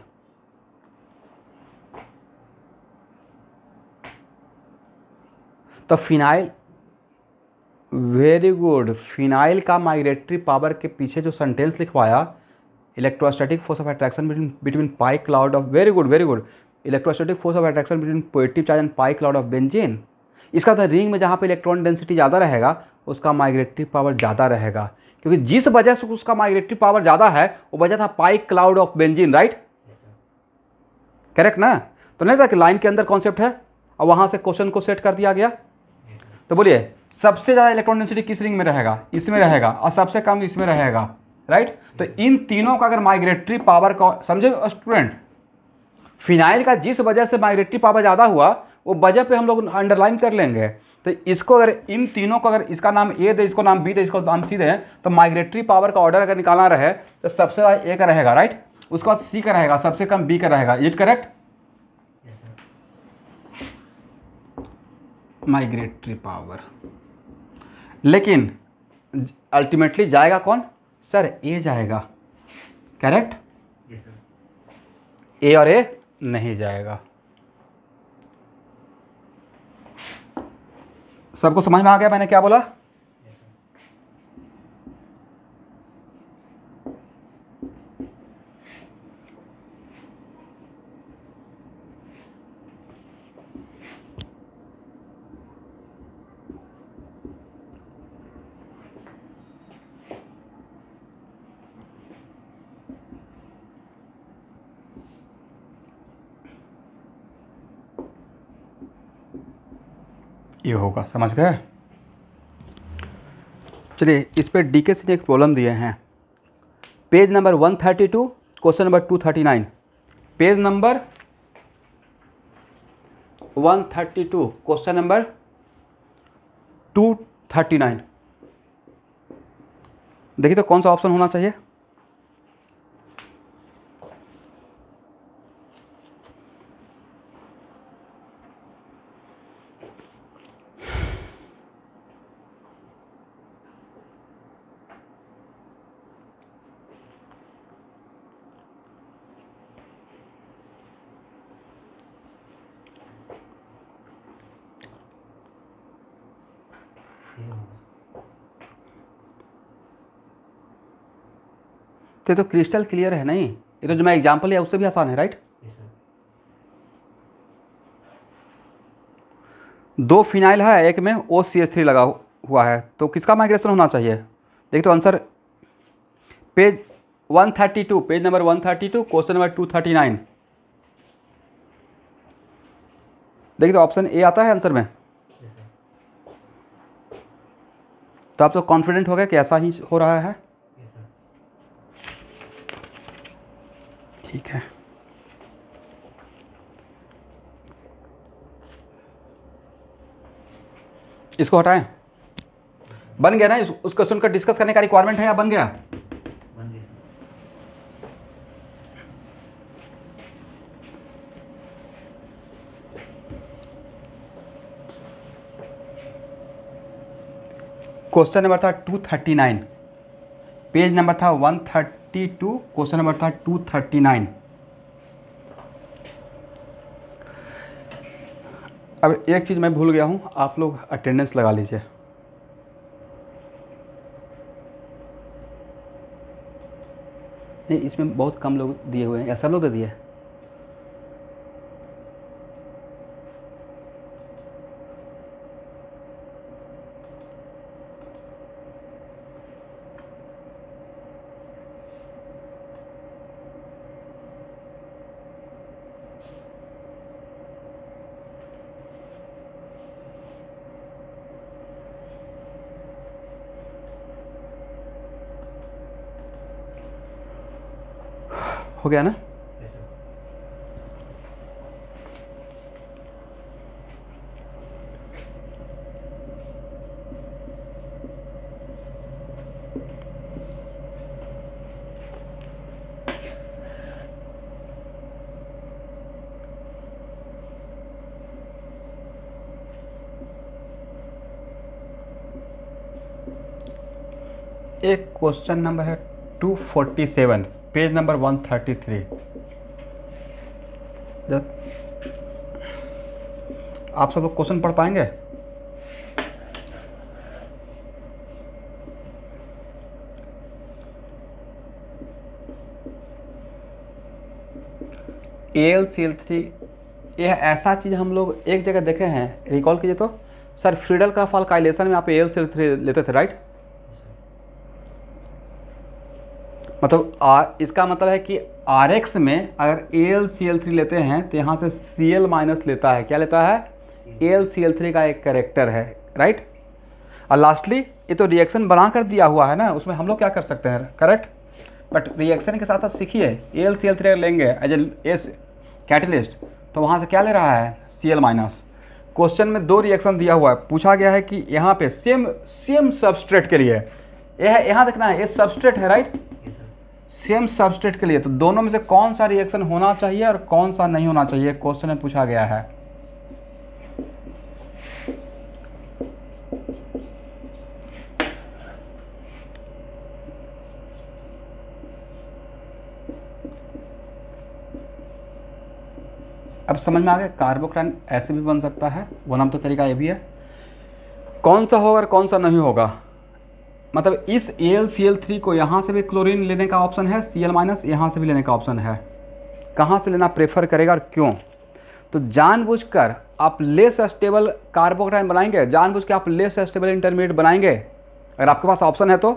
तो फिनाइल, वेरी गुड। फिनाइल का माइग्रेटरी पावर के पीछे जो सेंटेंस लिखवाया, electrostatic force of attraction between pi cloud of, very good very good, electrostatic force of attraction between positive charge and pi cloud of benzene. इसका तो ring में जहाँ पे इलेक्ट्रॉन डेंसिटी ज़्यादा रहेगा उसका माइग्रेटरी पावर ज़्यादा रहेगा, क्योंकि जिस वजह से उसका माइग्रेटरी पावर ज़्यादा है वो वजह था pi cloud of benzene, right? Correct ना? तो नहीं था कि लाइन के अंदर कॉन्सेप्ट है और वहाँ से क्वेश्चन को सेट कर दिया गया। तो बोलिए, सबसे ज़्यादा इलेक्ट्रॉन डेंसिटी किस रिंग में रहेगा? इसमें रहेगा, और सबसे कम इसमें रहेगा, राइट? तो इन तीनों का अगर माइग्रेटरी पावर का, समझे स्टूडेंट, फिनाइल का जिस वजह से माइग्रेटरी पावर ज़्यादा हुआ वो वजह पे हम लोग अंडरलाइन कर लेंगे। तो इसको अगर इन तीनों को, अगर इसका नाम ए दे, इसको नाम बी दे, इसको नाम सी दे, तो माइग्रेटरी पावर का ऑर्डर अगर निकालना रहे तो सबसे ज़्यादा ए का रहेगा, राइट? उसके बाद सी का रहेगा, सबसे कम बी का रहेगा। Is correct? माइग्रेटरी पावर, लेकिन अल्टीमेटली जाएगा कौन सर? ए जाएगा, करेक्ट? ए और ए नहीं जाएगा। सबको समझ में आ गया मैंने क्या बोला? ये होगा, समझ गए? चलिए इस पे डीके से एक प्रॉब्लम दिए हैं, page number 132 question number 239। Page number 132 question number 239। देखिए तो कौन सा ऑप्शन होना चाहिए? तो क्रिस्टल क्लियर है नहीं, ये तो जो मैं एग्जांपल लिया उससे भी आसान है, राइट? दो फिनाइल है, एक में OCH3 लगा हुआ है, तो किसका माइग्रेशन होना चाहिए? देखिए तो answer page 132, page number 132 question number 239। देखिए तो ऑप्शन ए आता है आंसर में। तो आप तो कॉन्फिडेंट हो गए कि ऐसा ही हो रहा है? ठीक है, इसको हटाएं। बन गया ना? उस क्वेश्चन का डिस्कस करने का रिक्वायरमेंट है या बन गया? क्वेश्चन नंबर था 239, पेज नंबर था 132, क्वेश्चन नंबर था 239। अब एक चीज़ मैं भूल गया हूँ, आप लोग अटेंडेंस लगा लीजिए। नहीं, इसमें बहुत कम लोग दिए हुए हैं, या सब लोग दे दिए? हो गया ना? एक क्वेश्चन नंबर है 247, पेज नंबर 133। जब आप सब लोग क्वेश्चन पढ़ पाएंगे? AlCl3, यह ऐसा चीज़ हम लोग एक जगह देखे हैं, रिकॉल कीजिए तो। सर फ्रीडल का अल्काइलेशन में आप AlCl3 लेते थे, राइट? मतलब इसका मतलब है कि RX में अगर AlCl3 लेते हैं तो यहाँ से Cl माइनस लेता है, क्या लेता है? AlCl3 का एक कैरेक्टर है, राइट? और लास्टली ये तो रिएक्शन बना कर दिया हुआ है ना, उसमें हम लोग क्या कर सकते हैं, करेक्ट? बट रिएक्शन के साथ साथ सीखिए, AlCl3 लेंगे एज ए कैटलिस्ट तो वहाँ से क्या ले रहा है? Cl minus. क्वेश्चन में दो रिएक्शन दिया हुआ है, पूछा गया है कि यहाँ पे सेम सबस्ट्रेट के लिए, यहाँ देखना है, ये सबस्ट्रेट है, राइट? सेम सबस्ट्रेट के लिए, तो दोनों में से कौन सा रिएक्शन होना चाहिए और कौन सा नहीं होना चाहिए, क्वेश्चन में पूछा गया है। समझ में आ गया, कार्बोकैटायन ऐसे भी बन सकता है, वन ऑफ द तरीका ये भी है। कौन सा होगा और कौन सा नहीं होगा, मतलब इस AlCl3 को यहाँ से भी क्लोरीन लेने का ऑप्शन है, Cl- यहाँ से भी लेने का ऑप्शन है, कहाँ से लेना प्रेफर करेगा और क्यों? तो जानबूझकर आप लेस स्टेबल कार्बोकैटायन बनाएंगे, जानबूझ के आप लेस स्टेबल इंटरमीडिएट बनाएंगे, अगर आपके पास ऑप्शन है तो।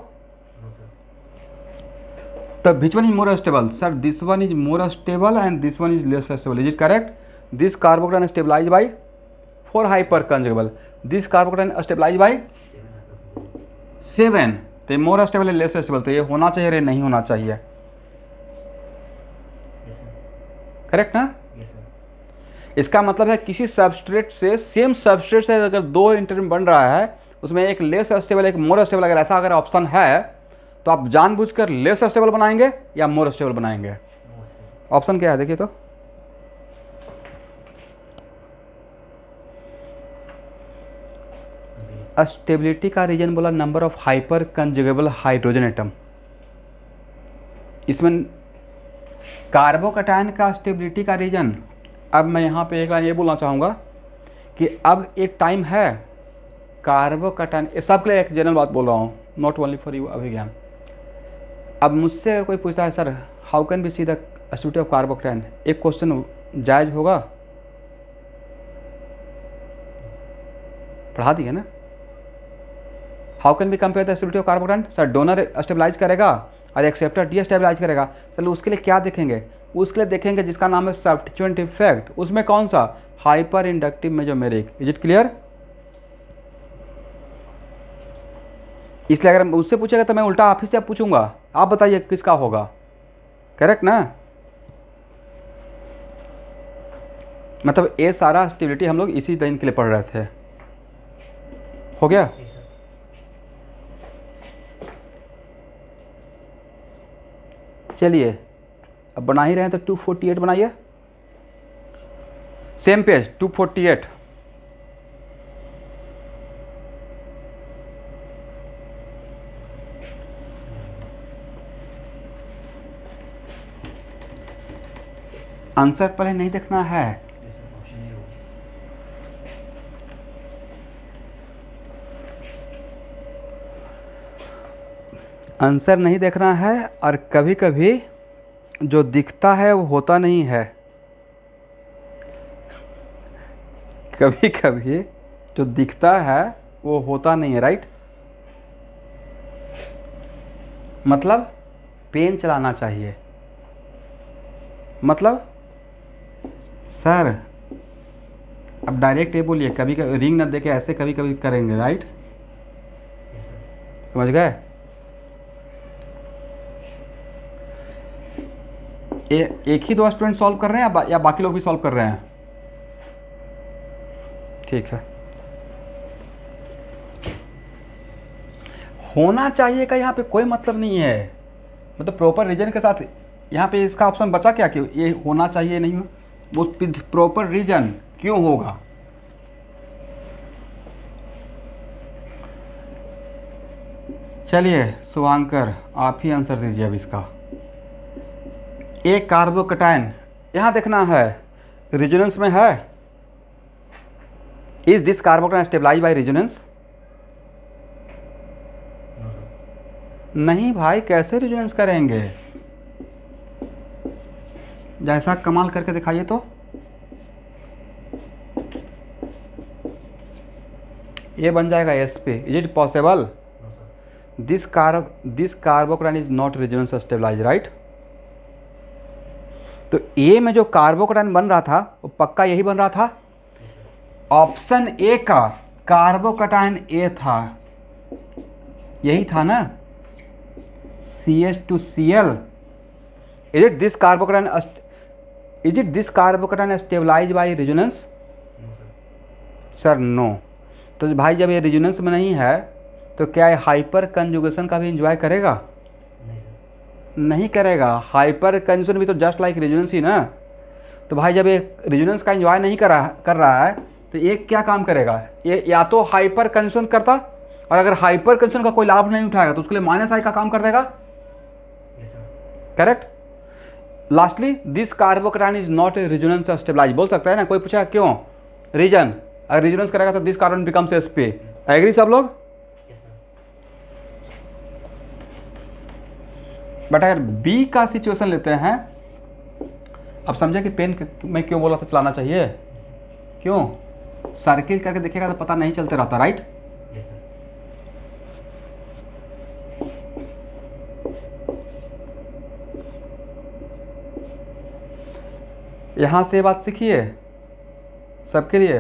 तब which one is more stable? Sir this one is more stable and this one is less stable, is it correct? This carbocation stabilize by 4 hyper conjugable, this carbocation stabilize by 7, तो more stable है less stable, तो ये होना चाहिए रे नहीं होना चाहिए, करेक्ट ना? इसका मतलब है किसी सबस्ट्रेट से, सेम सबस्ट्रेट से अगर दो इंटरमीडिएट बन रहा है, उसमें एक लेस स्टेबल एक मोर स्टेबल, अगर ऐसा अगर ऑप्शन है तो आप जानबूझकर लेस स्टेबल बनाएंगे या मोर स्टेबल बनाएंगे? ऑप्शन क्या है देखिए तो, स्टेबिलिटी का रीजन बोला number of hyper conjugable hydrogen atom. इसमें कार्बोकैटायन का स्टेबिलिटी का रीजन, अब मैं यहाँ पे एक लाइन ये बोलना चाहूँगा कि अब एक टाइम है कार्बोकैटायन, ये सबके लिए एक जनरल बात बोल रहा हूँ, not only for you Abhigyan. अब मुझसे अगर कोई पूछता है sir how can be see the stability of carbocation, एक क्वेश्चन जायज़ होगा? पढ़ा दिया ना, how can be compare the stability of carbocation? Sir donor stabilize करेगा और एक्सेप्टर डीस्टेबलाइज करेगा, चलो उसके लिए क्या देखेंगे? उसके लिए देखेंगे जिसका नाम है सब्स्टिट्यूएंट इफेक्ट, उसमें कौन सा? Hyper inductive mesomeric, is it clear? इसलिए अगर उससे पूछेगा तो मैं उल्टा आप ही से पूछूंगा, आप बताइए किसका होगा, करेक्ट ना? मतलब ये सारा स्टेबिलिटी हम लोग इसी दिन के लिए पढ़ रहे थे, हो गया? चलिए अब बना ही रहे हैं तो 248 बनाइए, सेम पेज 248। आंसर पहले नहीं देखना है, आंसर नहीं देखना है, और कभी कभी जो दिखता है वो होता नहीं है, कभी कभी जो दिखता है वो होता नहीं है, राइट? मतलब पेन चलाना चाहिए, मतलब सर अब डायरेक्ट ये बोलिए, कभी कभी रिंग ना देके ऐसे कभी कभी करेंगे, राइट? समझ गए? एक ही दो स्टूडेंट सॉल्व कर रहे हैं या बाकी लोग भी सॉल्व कर रहे हैं? ठीक है, होना चाहिए का यहाँ पे कोई मतलब नहीं है, मतलब प्रॉपर रीजन के साथ यहाँ पे इसका ऑप्शन बचा क्या कि ये होना चाहिए नहीं हो, वो प्रॉपर रीजन क्यों होगा? चलिए शुभांकर आप ही आंसर दीजिए अब इसका। एक कार्बोकैटायन यहाँ देखना है रेजोनेंस में है, is this carbocation stabilize by resonance? नहीं भाई, कैसे रेजोनेंस करेंगे? जैसा कमाल करके दिखाइए तो, ये बन जाएगा sp, is it possible? This carbocation is not resonance stabilize, right? तो ए में जो कार्बोकैटायन बन रहा था वो पक्का यही बन रहा था, ऑप्शन ए का कार्बोकैटायन ए था, यही था ना, CH2Cl। Is it this carbocation stabilize by resonance? Sir no. तो भाई जब ये रेजोनेंस में नहीं है तो क्या ये हाइपर कंजुगेशन का भी एंजॉय करेगा? नहीं करेगा, हाइपर कंजुगेशन भी तो जस्ट लाइक रेजोनेंस ही ना। तो भाई जब ये रेजोनेंस का एंजॉय नहीं कर रहा है तो ये क्या काम करेगा? ये या तो हाइपर कंजुगेशन करता, और अगर हाइपर कंजुगेशन का कोई लाभ नहीं उठाएगा तो उसके लिए -I का काम कर देगा, correct? Lastly this carbocation is not a resonance stabilize, बोल सकता है ना, कोई पूछा क्यों रीजन, अगर रेजोनेंस करेगा तो this carbon becomes sp। Agree सब लोग? बट अगर बी का सिचुएशन लेते हैं, अब समझे कि पेन मैं क्यों बोला था चलाना चाहिए, क्यों, सर्किल करके देखेगा तो पता नहीं चलते रहता, राइट। यहाँ से बात सीखिए सबके लिए।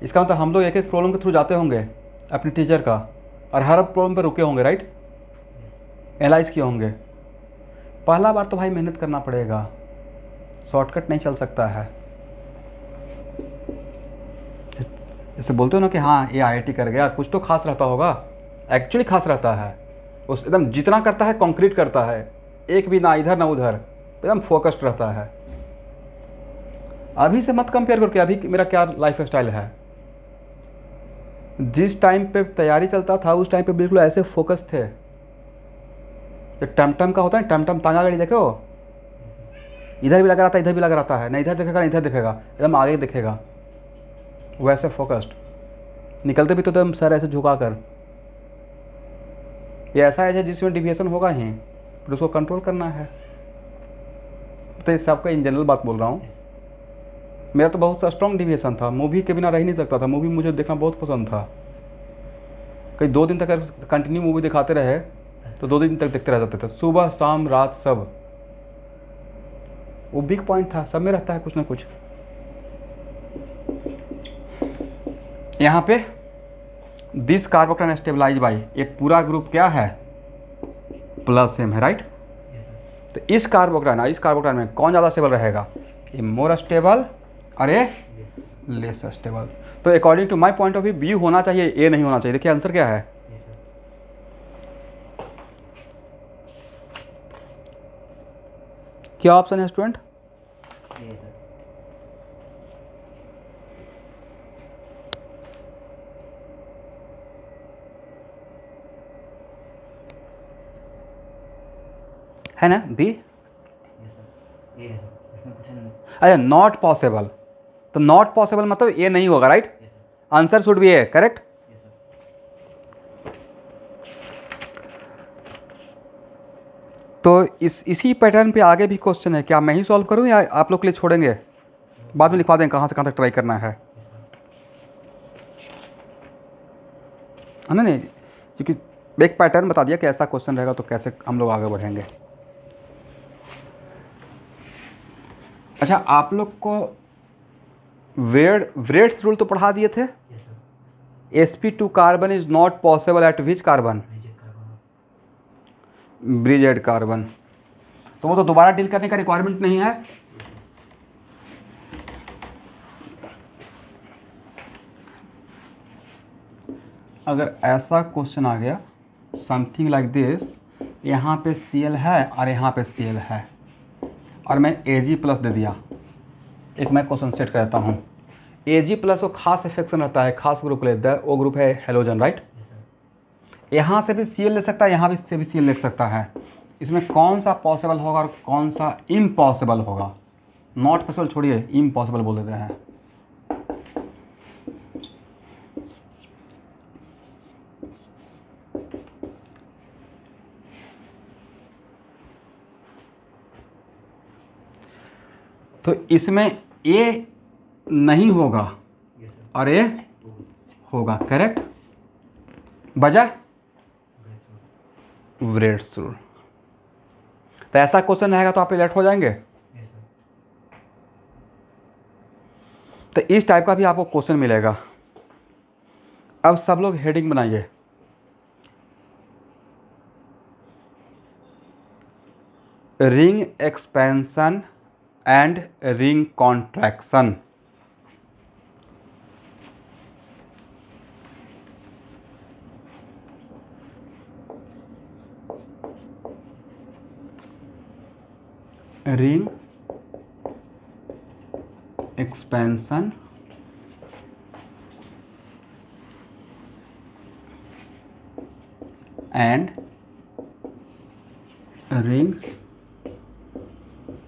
इसका मतलब हम लोग एक एक प्रॉब्लम के थ्रू जाते होंगे अपने टीचर का, और हर प्रॉब्लम पे रुके होंगे, राइट, एनालाइज किए होंगे। पहला बार तो भाई मेहनत करना पड़ेगा, शॉर्टकट नहीं चल सकता है। जैसे बोलते हो ना कि हाँ ये IIT कर गया, कुछ तो खास रहता होगा, एक्चुअली खास रहता है, उस एकदम जितना करता है कंक्रीट करता है, एक भी ना इधर ना उधर, एकदम फोकस्ड रहता है। अभी से मत कंपेयर करके अभी मेरा क्या लाइफ स्टाइल है, जिस टाइम पे तैयारी चलता था उस टाइम पे बिल्कुल ऐसे फोकस थे। जो टमटम का होता है, टमटम तांगा गाड़ी देखे हो, इधर भी लगा रहता है इधर भी लगा रहता है, ना इधर देखेगा ना इधर देखेगा, एकदम आगे दिखेगा, वैसे फोकस्ड। निकलते भी तो एकदम सर ऐसे झुका कर। ये ऐसा है जिसमें डिविएशन होगा ही, फिर उसको कंट्रोल करना है। तो इससे आपका इन जनरल बात बोल रहा हूँ। मेरा तो बहुत स्ट्रॉन्ग डिविएशन था, मूवी के बिना रह ही नहीं सकता था, मूवी मुझे देखना बहुत पसंद था। कई 2 दिन तक कंटिन्यू मूवी दिखाते रहे तो 2 दिन तक देखते रह जाते थे, सुबह शाम रात सब। वो बिग पॉइंट था, सब में रहता है कुछ ना कुछ। यहाँ पे दिस कार्बोकैटायन स्टेबलाइज बाई, एक पूरा ग्रुप क्या है, प्लस m है, राइट। तो इस कार्बोकैटायन में कौन ज़्यादा स्टेबल रहेगा, ये मोर स्टेबल और ये लेस स्टेबल। तो according to my point of view B होना चाहिए, ए नहीं होना चाहिए। देखिए आंसर क्या है, क्या ऑप्शन है स्टूडेंट, है ना बी। अरे नॉट पॉसिबल, तो नॉट पॉसिबल मतलब ये नहीं होगा, right. Answer should be A, correct. तो इसी पैटर्न पे आगे भी क्वेश्चन है, क्या मैं ही सॉल्व करूं या आप लोग के लिए छोड़ेंगे, बाद में लिखवा दें कहाँ से कहाँ तक ट्राई करना है ना। नहीं, क्योंकि एक पैटर्न बता दिया कि ऐसा क्वेश्चन रहेगा तो कैसे हम लोग आगे बढ़ेंगे। अच्छा, आप लोग को वेड्स रूल तो पढ़ा दिए थे। sp2 carbon is not possible at which carbon, bridged carbon. तो वो तो दोबारा डील करने का रिक्वायरमेंट नहीं है। अगर ऐसा क्वेश्चन आ गया समथिंग लाइक दिस, यहाँ पे Cl है और यहाँ पे Cl है और मैं Ag प्लस दे दिया, एक मैं क्वेश्चन सेट करता हूँ। Ag प्लस वो खास इफेक्शन रहता है, खास ग्रुप लेता है, वो ग्रुप है हेलोजन, राइट। यहाँ से भी Cl ले सकता है, यहाँ भी से भी Cl ले सकता है। इसमें कौन सा पॉसिबल होगा और कौन सा इम्पॉसिबल होगा, नॉट पॉसिबल छोड़िए, इम्पॉसिबल बोल देते हैं। तो इसमें ए नहीं होगा और ए होगा, करेक्ट। वजह वेड्स रूल। तो ऐसा क्वेश्चन रहेगा तो आप अलर्ट हो जाएंगे। तो इस टाइप का भी आपको क्वेश्चन मिलेगा। अब सब लोग हेडिंग बनाइए, ring expansion and ring contraction. Ring expansion and ring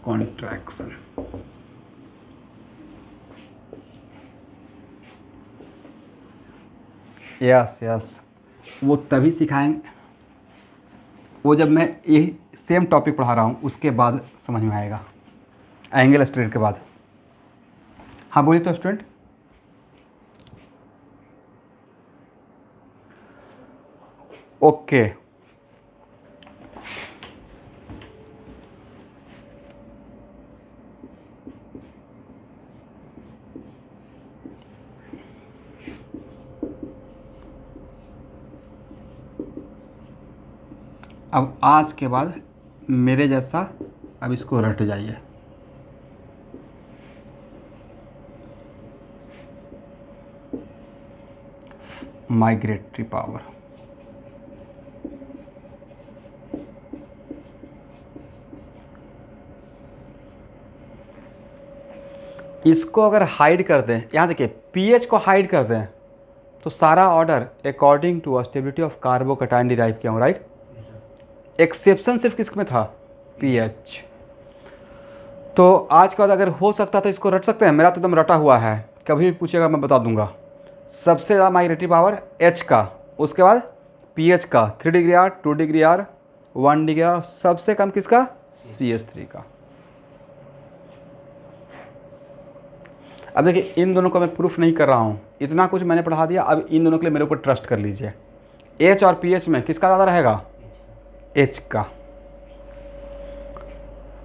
contraction. Yes yes, वो तभी सिखाएंगे, वो जब मैं यही सेम टॉपिक पढ़ा रहा हूँ उसके बाद समझ में आएगा, एंगल स्ट्रेन के बाद। हाँ बोलिए तो स्टूडेंट। ओके, अब आज के बाद मेरे जैसा अब इसको रट जाइए। माइग्रेटरी पावर, इसको अगर हाइड कर दें, यहाँ देखिए पीएच को हाइड कर दें तो सारा order according to stability of carbocation derive किया हूँ, राइट। एक्सेप्शन सिर्फ किस में था, पीएच। तो आज के बाद अगर हो सकता तो इसको रट सकते हैं, मेरा तो एकदम रटा हुआ है, कभी भी पूछेगा मैं बता दूंगा। सबसे ज़्यादा माइग्रेटरी पावर एच का, उसके बाद पीएच का 3 degree R, 2 degree R, 1 degree R, सबसे कम किसका, CH3 का। अब देखिए इन दोनों को मैं प्रूफ नहीं कर रहा हूँ, इतना कुछ मैंने पढ़ा दिया, अब इन दोनों के लिए मेरे ऊपर ट्रस्ट कर लीजिए। एच और पीएच में किसका ज़्यादा रहेगा, एच का।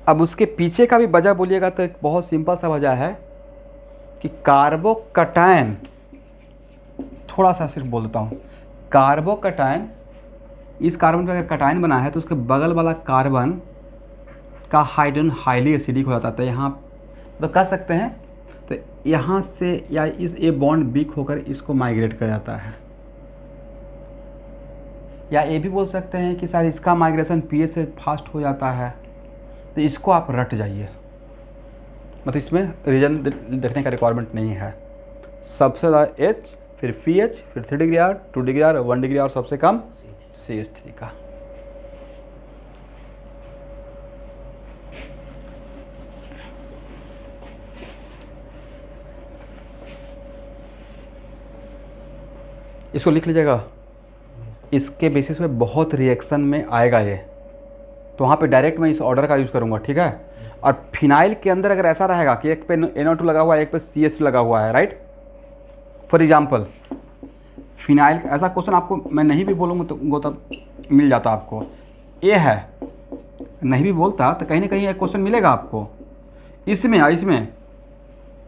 अब उसके पीछे का भी वजह बोलिएगा तो एक बहुत सिंपल सा वजह है कि कार्बोकैटायन, थोड़ा सा सिर्फ बोल देता हूँ, कार्बोकैटायन, इस कार्बन पर अगर कैटायन बना है तो उसके बगल वाला कार्बन का हाइड्रोजन हाईली एसिडिक हो जाता है। तो यहाँ तो कह सकते हैं, तो यहाँ से या इस ए बॉन्ड वीक होकर इसको माइग्रेट कर जाता है, या ये भी बोल सकते हैं कि सर इसका माइग्रेशन पीएच से फास्ट हो जाता है। तो इसको आप रट जाइए, मतलब इसमें रीजन देखने का रिक्वायरमेंट नहीं है। सबसे ज़्यादा एच, फिर पीएच, फिर 3 degree R, 2 degree R, 1 degree R, सबसे कम CH3 का। इसको लिख लीजिएगा, इसके बेसिस पे बहुत रिएक्शन में आएगा ये, तो वहाँ पे डायरेक्ट मैं इस ऑर्डर का यूज़ करूँगा, ठीक है। और फिनाइल के अंदर अगर ऐसा रहेगा कि एक पे NO2 लगा हुआ है, एक पे CH लगा हुआ है, राइट, फॉर एग्जाम्पल फिनाइल, ऐसा क्वेश्चन आपको मैं नहीं भी बोलूँगा तो वो तब मिल जाता आपको। ए है, नहीं भी बोलता तो कहीं ना कहीं एक क्वेश्चन मिलेगा आपको। इसमें और इसमें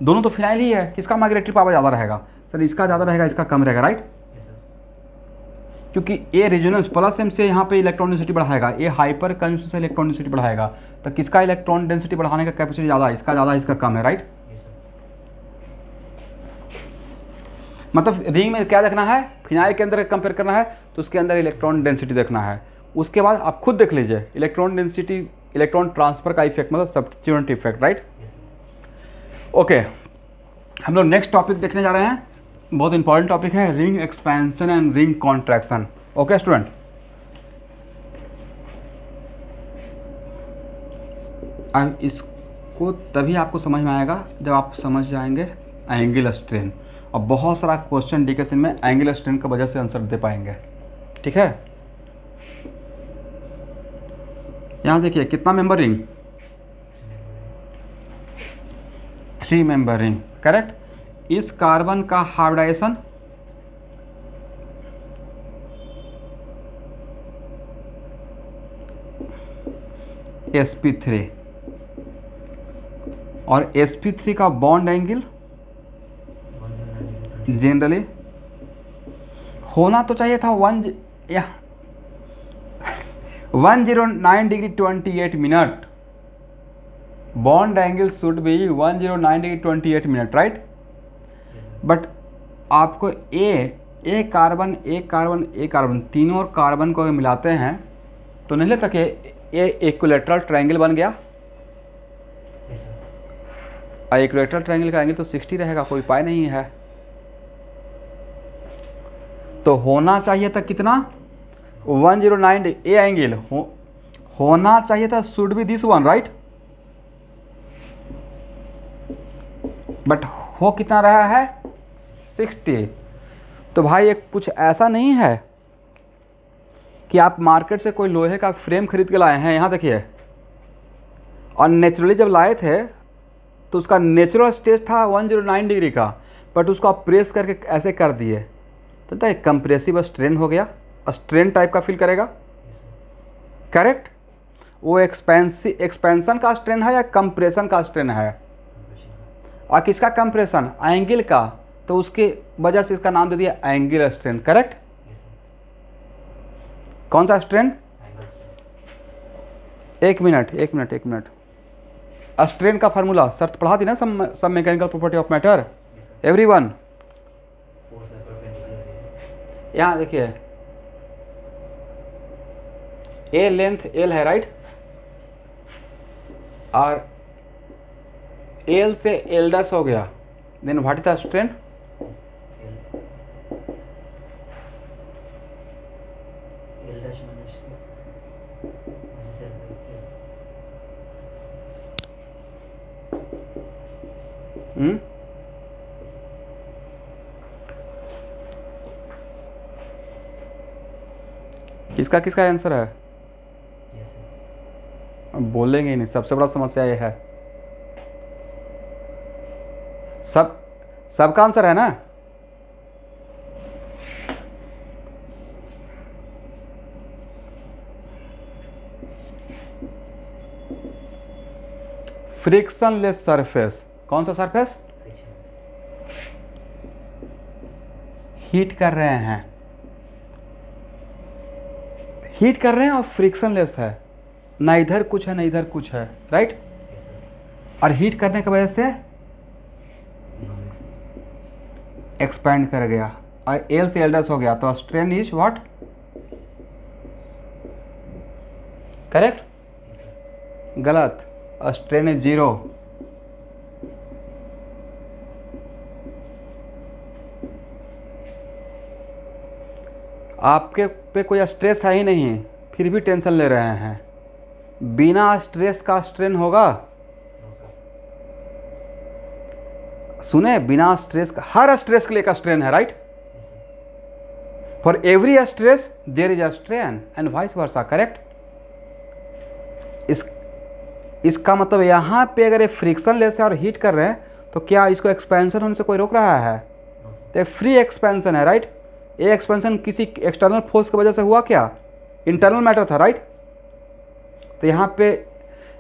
दोनों तो फिनाइल ही है, किसका माइग्रेटरी पावर ज़्यादा रहेगा, सर इसका ज़्यादा रहेगा, इसका कम रहेगा, राइट। क्योंकि ए रेजोनेंस प्लस एम से यहाँ पे इलेक्ट्रॉन डेंसिटी बढ़ाएगा, ए हाइपर कंजम्पशन से इलेक्ट्रॉन डेंसिटी बढ़ाएगा, तो किसका इलेक्ट्रॉन डेंसिटी बढ़ाने का कैपेसिटी ज़्यादा है, इसका ज़्यादा, इसका कम है, राइट। मतलब रिंग में क्या देखना है, फिनाइल के अंदर कंपेयर करना है तो उसके अंदर इलेक्ट्रॉन डेंसिटी देखना है। उसके बाद आप खुद देख लीजिए इलेक्ट्रॉन डेंसिटी, इलेक्ट्रॉन ट्रांसफर का इफेक्ट, मतलब सब्स्टिट्यूएंट इफेक्ट, राइट। ओके, हम लोग नेक्स्ट टॉपिक देखने जा रहे हैं, बहुत इंपॉर्टेंट टॉपिक है, ring expansion and ring contraction. Okay student, अब इसको तभी आपको समझ में आएगा जब आप समझ जाएंगे एंगल स्ट्रेन, और बहुत सारा क्वेश्चन डिकेशन में एंगल स्ट्रेन की वजह से आंसर दे पाएंगे, ठीक है। यहाँ देखिए कितना member ring, 3 member ring, correct. इस कार्बन का हाइब्रिडाइजेशन sp3 और sp3 का बॉन्ड एंगल जनरली होना तो चाहिए था 109 degree 28 minute, bond angle should be 109 degree 28 minute, right. But आपको ए कार्बन तीनों और कार्बन को अगर मिलाते हैं तो नहीं लगता कि ए इक्विलैटरल ट्रायंगल बन गया, और इक्विलैटरल ट्रायंगल का एंगल तो 60 रहेगा, कोई उपाय नहीं है। तो होना चाहिए था कितना, 109 ए एंगल होना चाहिए था, should be this one, right. But हो कितना रहा है 60। तो भाई एक कुछ ऐसा नहीं है कि आप मार्केट से कोई लोहे का फ्रेम खरीद के लाए हैं, यहाँ देखिए, और नेचुरली जब लाए थे तो उसका नेचुरल स्टेज था 109 डिग्री का, बट उसको आप प्रेस करके ऐसे कर दिए तो एक कंप्रेसिव स्ट्रेन हो गया, स्ट्रेन टाइप का फील करेगा, करेक्ट। वो एक्सपेंशन का स्ट्रेन है या कंप्रेशन का स्ट्रेन है, और किसका कंप्रेशन, एंगल का, तो उसकी वजह से इसका नाम दे दिया एंगल स्ट्रेन, करेक्ट। कौन सा स्ट्रेन, एक मिनट, स्ट्रेन का फार्मूला शर्त पढ़ा दी ना, सब mechanical property of matter everyone. यहाँ देखिए ए लेंथ एल है, राइट, और एल से एल डैश हो गया, then what is the strain, किसका किसका आंसर है, अब बोलेंगे ही नहीं, सबसे बड़ा समस्या ये है, सबका आंसर है ना। फ्रिक्शनलेस सरफेस, कौन सा सरफेस, हीट कर रहे हैं और फ्रिक्शनलेस है, ना इधर कुछ है ना इधर कुछ है, राइट। और हीट करने की वजह से एक्सपेंड कर गया और एल से एल डैश हो गया, तो स्ट्रेन इज व्हाट, करेक्ट, गलत, स्ट्रेन इज 0। आपके पे कोई स्ट्रेस है ही नहीं, फिर भी टेंशन ले रहे हैं, बिना स्ट्रेस का स्ट्रेन होगा, सुने, बिना स्ट्रेस का, हर स्ट्रेस के लिए का स्ट्रेन है, right, for every stress there is a strain and vice versa, correct. इसका मतलब यहाँ पे अगर ये फ्रिक्शन लेस है और हीट कर रहे हैं तो क्या इसको एक्सपेंशन होने से कोई रोक रहा है, तो फ्री एक्सपेंशन है, राइट। ये एक्सपेंशन किसी एक्सटर्नल फोर्स की वजह से हुआ क्या, इंटरनल मैटर था, राइट। तो यहाँ पे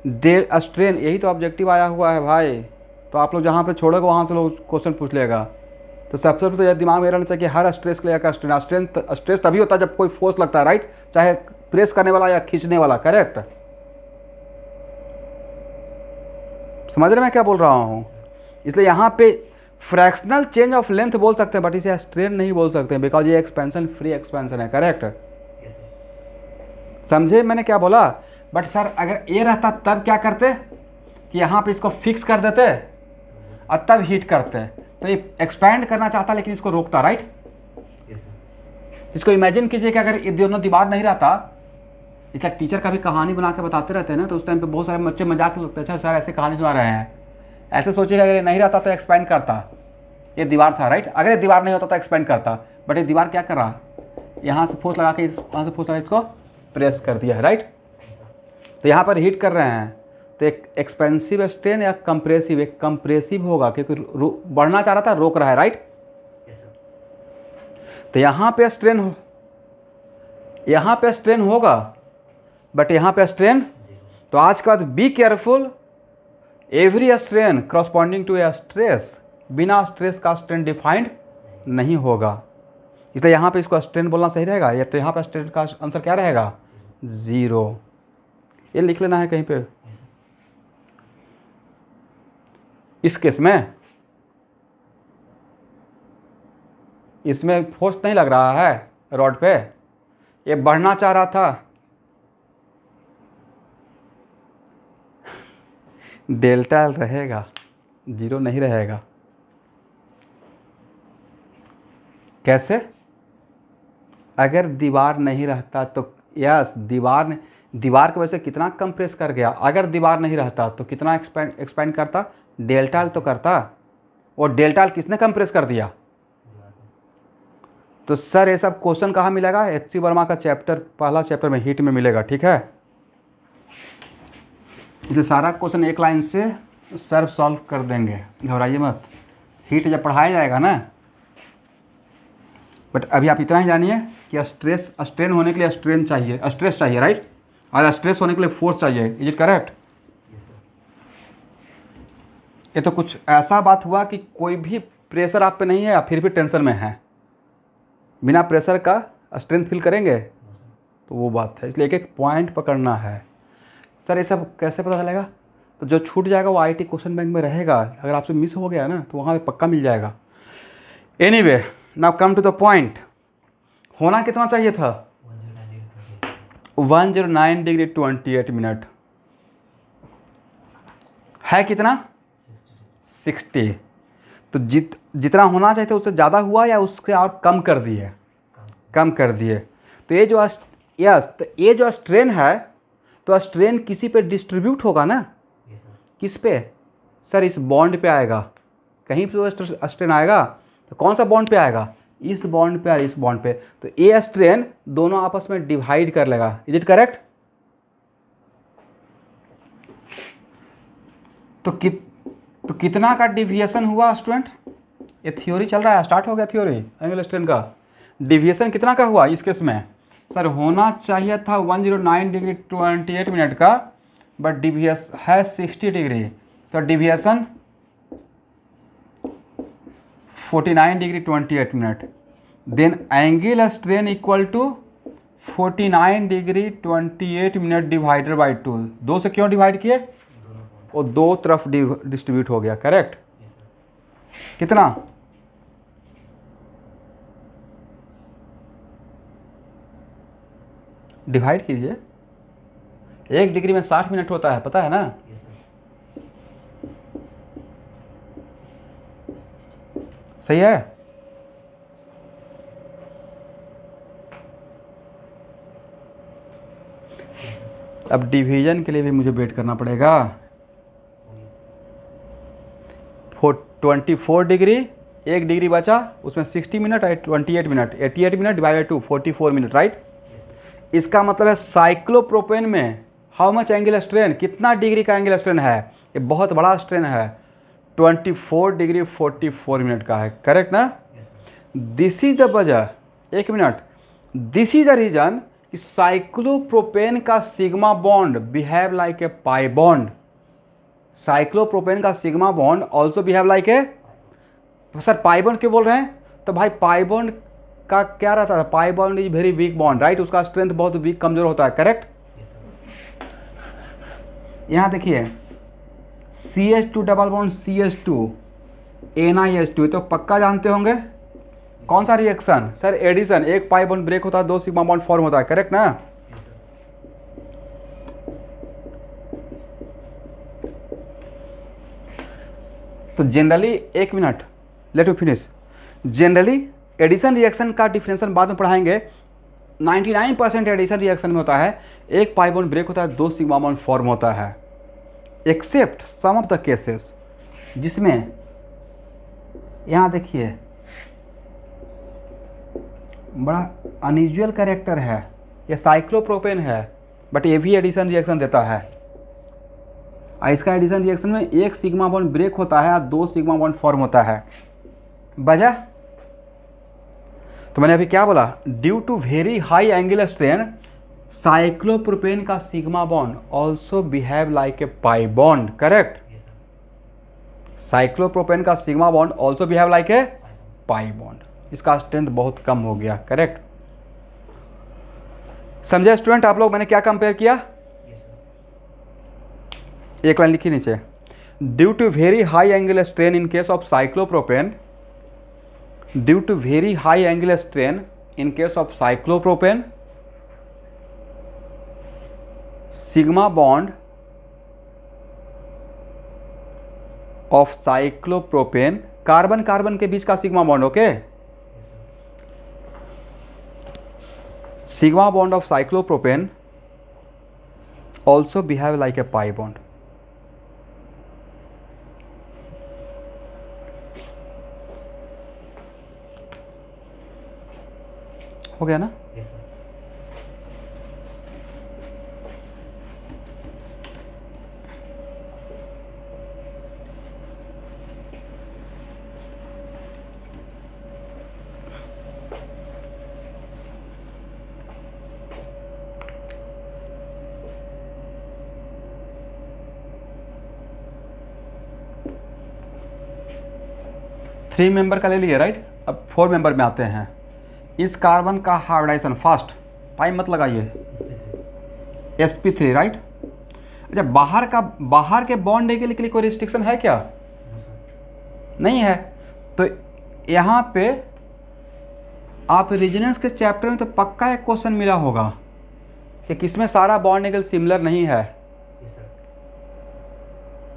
डेल स्ट्रेन, यही तो ऑब्जेक्टिव आया हुआ है भाई, तो आप लोग जहाँ पे छोड़ोगे वहाँ से लोग क्वेश्चन पूछ लेगा। तो सबसे पहले तो यह दिमाग में रहना चाहिए कि हर स्ट्रेस के लिए का स्ट्रेस तभी होता है जब कोई फोर्स लगता है, राइट, चाहे प्रेस करने वाला या खींचने वाला, करेक्ट। समझ रहे मैं क्या बोल रहा हूँ, इसलिए यहाँ पे फ्रैक्शनल चेंज ऑफ लेंथ बोल सकते हैं, बट इसे स्ट्रेन नहीं बोल सकते, बिकॉज ये एक्सपेंशन फ्री एक्सपेंशन है, करेक्ट। समझे मैंने क्या बोला। बट सर अगर ये रहता तब क्या करते कि यहाँ पे इसको फिक्स कर देते और तब हीट करते, तो ये एक्सपैंड करना चाहता लेकिन इसको रोकता, राइट। इसको इमेजिन कीजिए कि अगर ये दोनों दीवार नहीं रहता, इसलिए टीचर का भी कहानी बना के बताते रहते हैं ना, तो उस टाइम पे बहुत सारे बच्चे मजाक लगते हैं, अच्छा सर ऐसे कहानी सुना रहे हैं, ऐसे सोचिएगा अगर ये नहीं रहता तो एक्सपेंड करता, ये दीवार था, राइट, अगर ये दीवार नहीं होता तो एक्सपेंड करता, बट ये दीवार क्या कर रहा, यहाँ से फोर्स लगा के वहाँ से फोर्स लगा इसको प्रेस कर दिया है, राइट। तो यहाँ पर हीट कर रहे हैं, तो एक एक्सपेंसिव स्ट्रेन या कंप्रेसिव, एक कंप्रेसिव होगा क्योंकि बढ़ना चाह रहा था, रोक रहा है, राइट। तो यहाँ पे स्ट्रेन होगा, बट यहाँ पे स्ट्रेन, तो आज के बाद be careful, every strain corresponding to a stress, बिना स्ट्रेस का स्ट्रेन डिफाइंड नहीं होगा, इसलिए यहाँ पे इसको स्ट्रेन बोलना सही रहेगा। या तो यहाँ पे स्ट्रेन का आंसर क्या रहेगा, 0, ये लिख लेना है कहीं पे। इस केस में इसमें फोर्स नहीं लग रहा है रॉड पे, ये बढ़ना चाह रहा था, डेल्टा रहेगा, 0 नहीं रहेगा। कैसे, अगर दीवार नहीं रहता तो यस, दीवार की वजह से कितना कंप्रेस कर गया, अगर दीवार नहीं रहता तो कितना एक्सपेंड करता, डेल्टा तो करता, और डेल्टा किसने कंप्रेस कर दिया? तो सर ये सब क्वेश्चन कहाँ मिलेगा? एच.सी. वर्मा का चैप्टर, पहला चैप्टर में हीट में मिलेगा, ठीक है। इसे सारा क्वेश्चन एक लाइन से सर सॉल्व कर देंगे, घबराइए मत। हीट जब पढ़ाया जाएगा ना, बट अभी आप इतना ही जानिए कि स्ट्रेन होने के लिए स्ट्रेन चाहिए, स्ट्रेस चाहिए, राइट, और स्ट्रेस होने के लिए फोर्स चाहिए। Is it correct? ये तो कुछ ऐसा बात हुआ कि कोई भी प्रेशर आप पे नहीं है, आप फिर भी टेंशन में हैं। बिना प्रेशर का स्ट्रेंथ फील करेंगे? तो वो बात है, इसलिए एक एक पॉइंट पकड़ना है। सर ये सब कैसे पता चलेगा? तो जो छूट जाएगा वो आईटी क्वेश्चन बैंक में रहेगा, अगर आपसे मिस हो गया ना तो वहाँ पे पक्का मिल जाएगा। Anyway, now come to the point. होना कितना चाहिए था? 109 डिग्री 28 मिनट। है कितना? 60। तो जितना होना चाहिए था उससे ज़्यादा हुआ या उसके और कम कर दिए? कम कर दिए। तो ये जो तो ये जो स्ट्रेन है, तो स्ट्रेन किसी पे डिस्ट्रीब्यूट होगा ना? किस पे? सर इस बॉन्ड पे आएगा, कहीं पे स्ट्रेन आएगा। तो कौन सा बॉन्ड पे आएगा? इस बॉन्ड पे और इस बॉन्ड पे। तो ये स्ट्रेन दोनों आपस में डिवाइड कर लेगा। Is it correct? तो कितना का डिविएशन हुआ स्टूडेंट? ये थ्योरी चल रहा है, स्टार्ट हो गया थ्योरी एंगल स्ट्रेन का। डिविएशन कितना का हुआ इस केस में? सर होना चाहिए था 109 डिग्री 28 मिनट का, बट डिविएशन है 60 डिग्री। तो deviation 49 degree 28 minute. Then angle strain equal to 49 degree 28 minute divided by 2। 2 से क्यों डिवाइड किए? वो दो तरफ डिस्ट्रीब्यूट हो गया, करेक्ट। कितना? डिवाइड कीजिए। 1 डिग्री में 60 मिनट होता है, पता है ना? सही है। अब डिवीजन के लिए भी मुझे वेट करना पड़ेगा। 24 डिग्री, 1 डिग्री बचा, उसमें 60 मिनट है, 28 minute, 88 minute divided to 44 minute, right. इसका मतलब है साइक्लोप्रोपेन में हाउ मच एंगल स्ट्रेन, कितना डिग्री का एंगल स्ट्रेन है? ये बहुत बड़ा स्ट्रेन है, 24 डिग्री 44 मिनट का है, करेक्ट ना? दिस इज द वजह, एक minute, this is the reason कि साइक्लोप्रोपेन का sigma bond behave like a pi bond. Cyclopropane का sigma bond also behave like a, sir pi bond क्यों बोल रहे हैं? तो भाई पाई बॉन्ड का क्या रहता है? Pi bond is very weak bond, right, उसका स्ट्रेंथ बहुत वीक, कमजोर होता है, करेक्ट। यहां देखिए CH2 double bond CH2 NiH2, तो पक्का जानते होंगे कौन सा रिएक्शन? Sir addition. एक पाई बॉन्ड ब्रेक होता है, 2 सिग्मा बॉन्ड फॉर्म होता है, करेक्ट ना? तो जनरली, एक minute, let you finish. Generally addition reaction का डिफरेंशियल बाद में पढ़ाएंगे। 99% एडिशन रिएक्शन में होता है, एक पाई बॉन्ड ब्रेक होता है, 2 सिग्मा बॉन्ड फॉर्म होता है, except some of the cases जिसमें, यहाँ देखिए बड़ा अनयूजुअल कैरेक्टर है, ये साइक्लोप्रोपेन है, बट ये भी एडिशन रिएक्शन देता है। इसका एडिशन रिएक्शन में 1 सिग्मा बॉन्ड ब्रेक होता है और 2 सिग्मा बॉन्ड फॉर्म होता है। वजह तो मैंने अभी क्या बोला? Due to very high angular strain cyclopropane का sigma bond also behave like a pi bond, correct. Cyclopropane का sigma bond also behave like a pi bond, इसका स्ट्रेंथ बहुत कम हो गया, करेक्ट। समझे स्टूडेंट आप लोग मैंने क्या कंपेयर किया? एक लाइन लिखी नीचे, due to very high angular strain in case of cyclopropane, due to very high angular strain in case of cyclopropane, sigma bond of cyclopropane, carbon carbon के बीच का sigma bond, okay, sigma bond of cyclopropane also behave like a pi bond. हो गया ना? Yes, sir. Three member का ले लिए right. अब 4 मेंबर में आते हैं। इस कार्बन का हाइब्रिडाइजेशन फास्ट, टाइम मत लगाइए, sp3 राइट। अच्छा, बाहर के बॉन्ड के लिए कोई रिस्ट्रिक्शन है क्या? No, sir. नहीं है। तो यहाँ पे आप रेजोनेंस के चैप्टर में तो पक्का एक क्वेश्चन मिला होगा कि किसमें सारा बॉन्ड एंगल सिमिलर नहीं है। Yes, sir.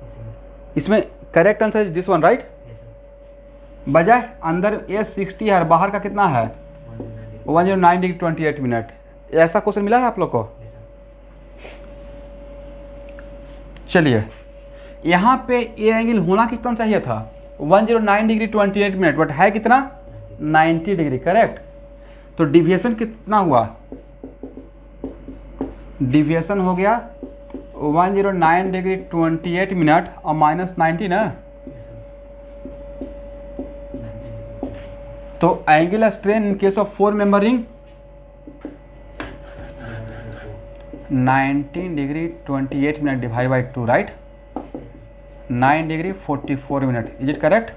Yes, sir. इसमें correct answer is this one right. Yes, sir. बजाय अंदर S60 है, बाहर का कितना है 109 डिग्री 28 मिनट। ऐसा क्वेश्चन मिला है आप लोग को? Yes, sir. चलिए, यहाँ पे ये एंगल होना कितना चाहिए था 109 डिग्री 28 मिनट, बट है कितना 90 डिग्री, करेक्ट। तो डिविएशन कितना हुआ? डिविएशन हो गया 109 डिग्री 28 मिनट और माइनस 90 ना। तो angular strain in case of 4 member ring 19 degree 28 minute divide by 2 right, 9 degree 44 minute. Is it correct?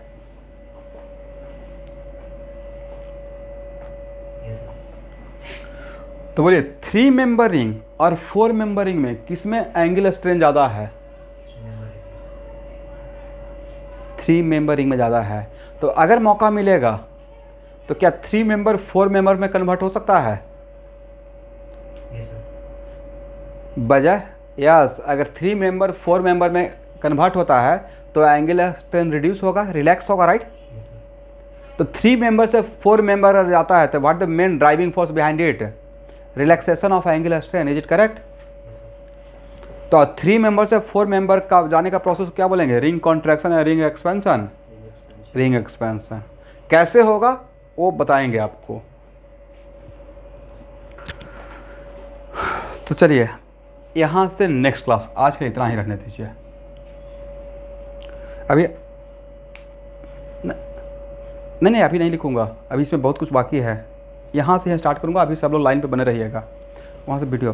तो बोलिए 3 मेंबर रिंग और 4 मेंबर रिंग में किसमें एंगुलर स्ट्रेन ज़्यादा है? 3 मेंबर रिंग में ज़्यादा है। तो अगर मौका मिलेगा तो क्या 3 मेंबर 4 मेंबर में कन्वर्ट हो सकता है? Yes, sir. बजाय यस, अगर 3 मेंबर 4 मेंबर में कन्वर्ट होता है तो एंगुलर स्ट्रेन रिड्यूस होगा, रिलैक्स होगा राइट। Yes, sir. तो 3 मेंबर से 4 मेंबर जाता है तो what the main driving force behind it? Relaxation of angular strain. Is it correct? Yes, sir. तो 3 मेंबर से 4 मेंबर का जाने का प्रोसेस क्या बोलेंगे? रिंग कॉन्ट्रैक्शन या रिंग एक्सपेंशन? Ring expansion. कैसे होगा वो बताएंगे आपको। तो चलिए यहाँ से नेक्स्ट क्लास आज के इतना ही रखने दीजिए। अभी नहीं अभी नहीं लिखूँगा, अभी इसमें बहुत कुछ बाकी है। यहाँ से स्टार्ट करूँगा, अभी सब लोग लाइन पे बने रहिएगा, वहाँ से वीडियो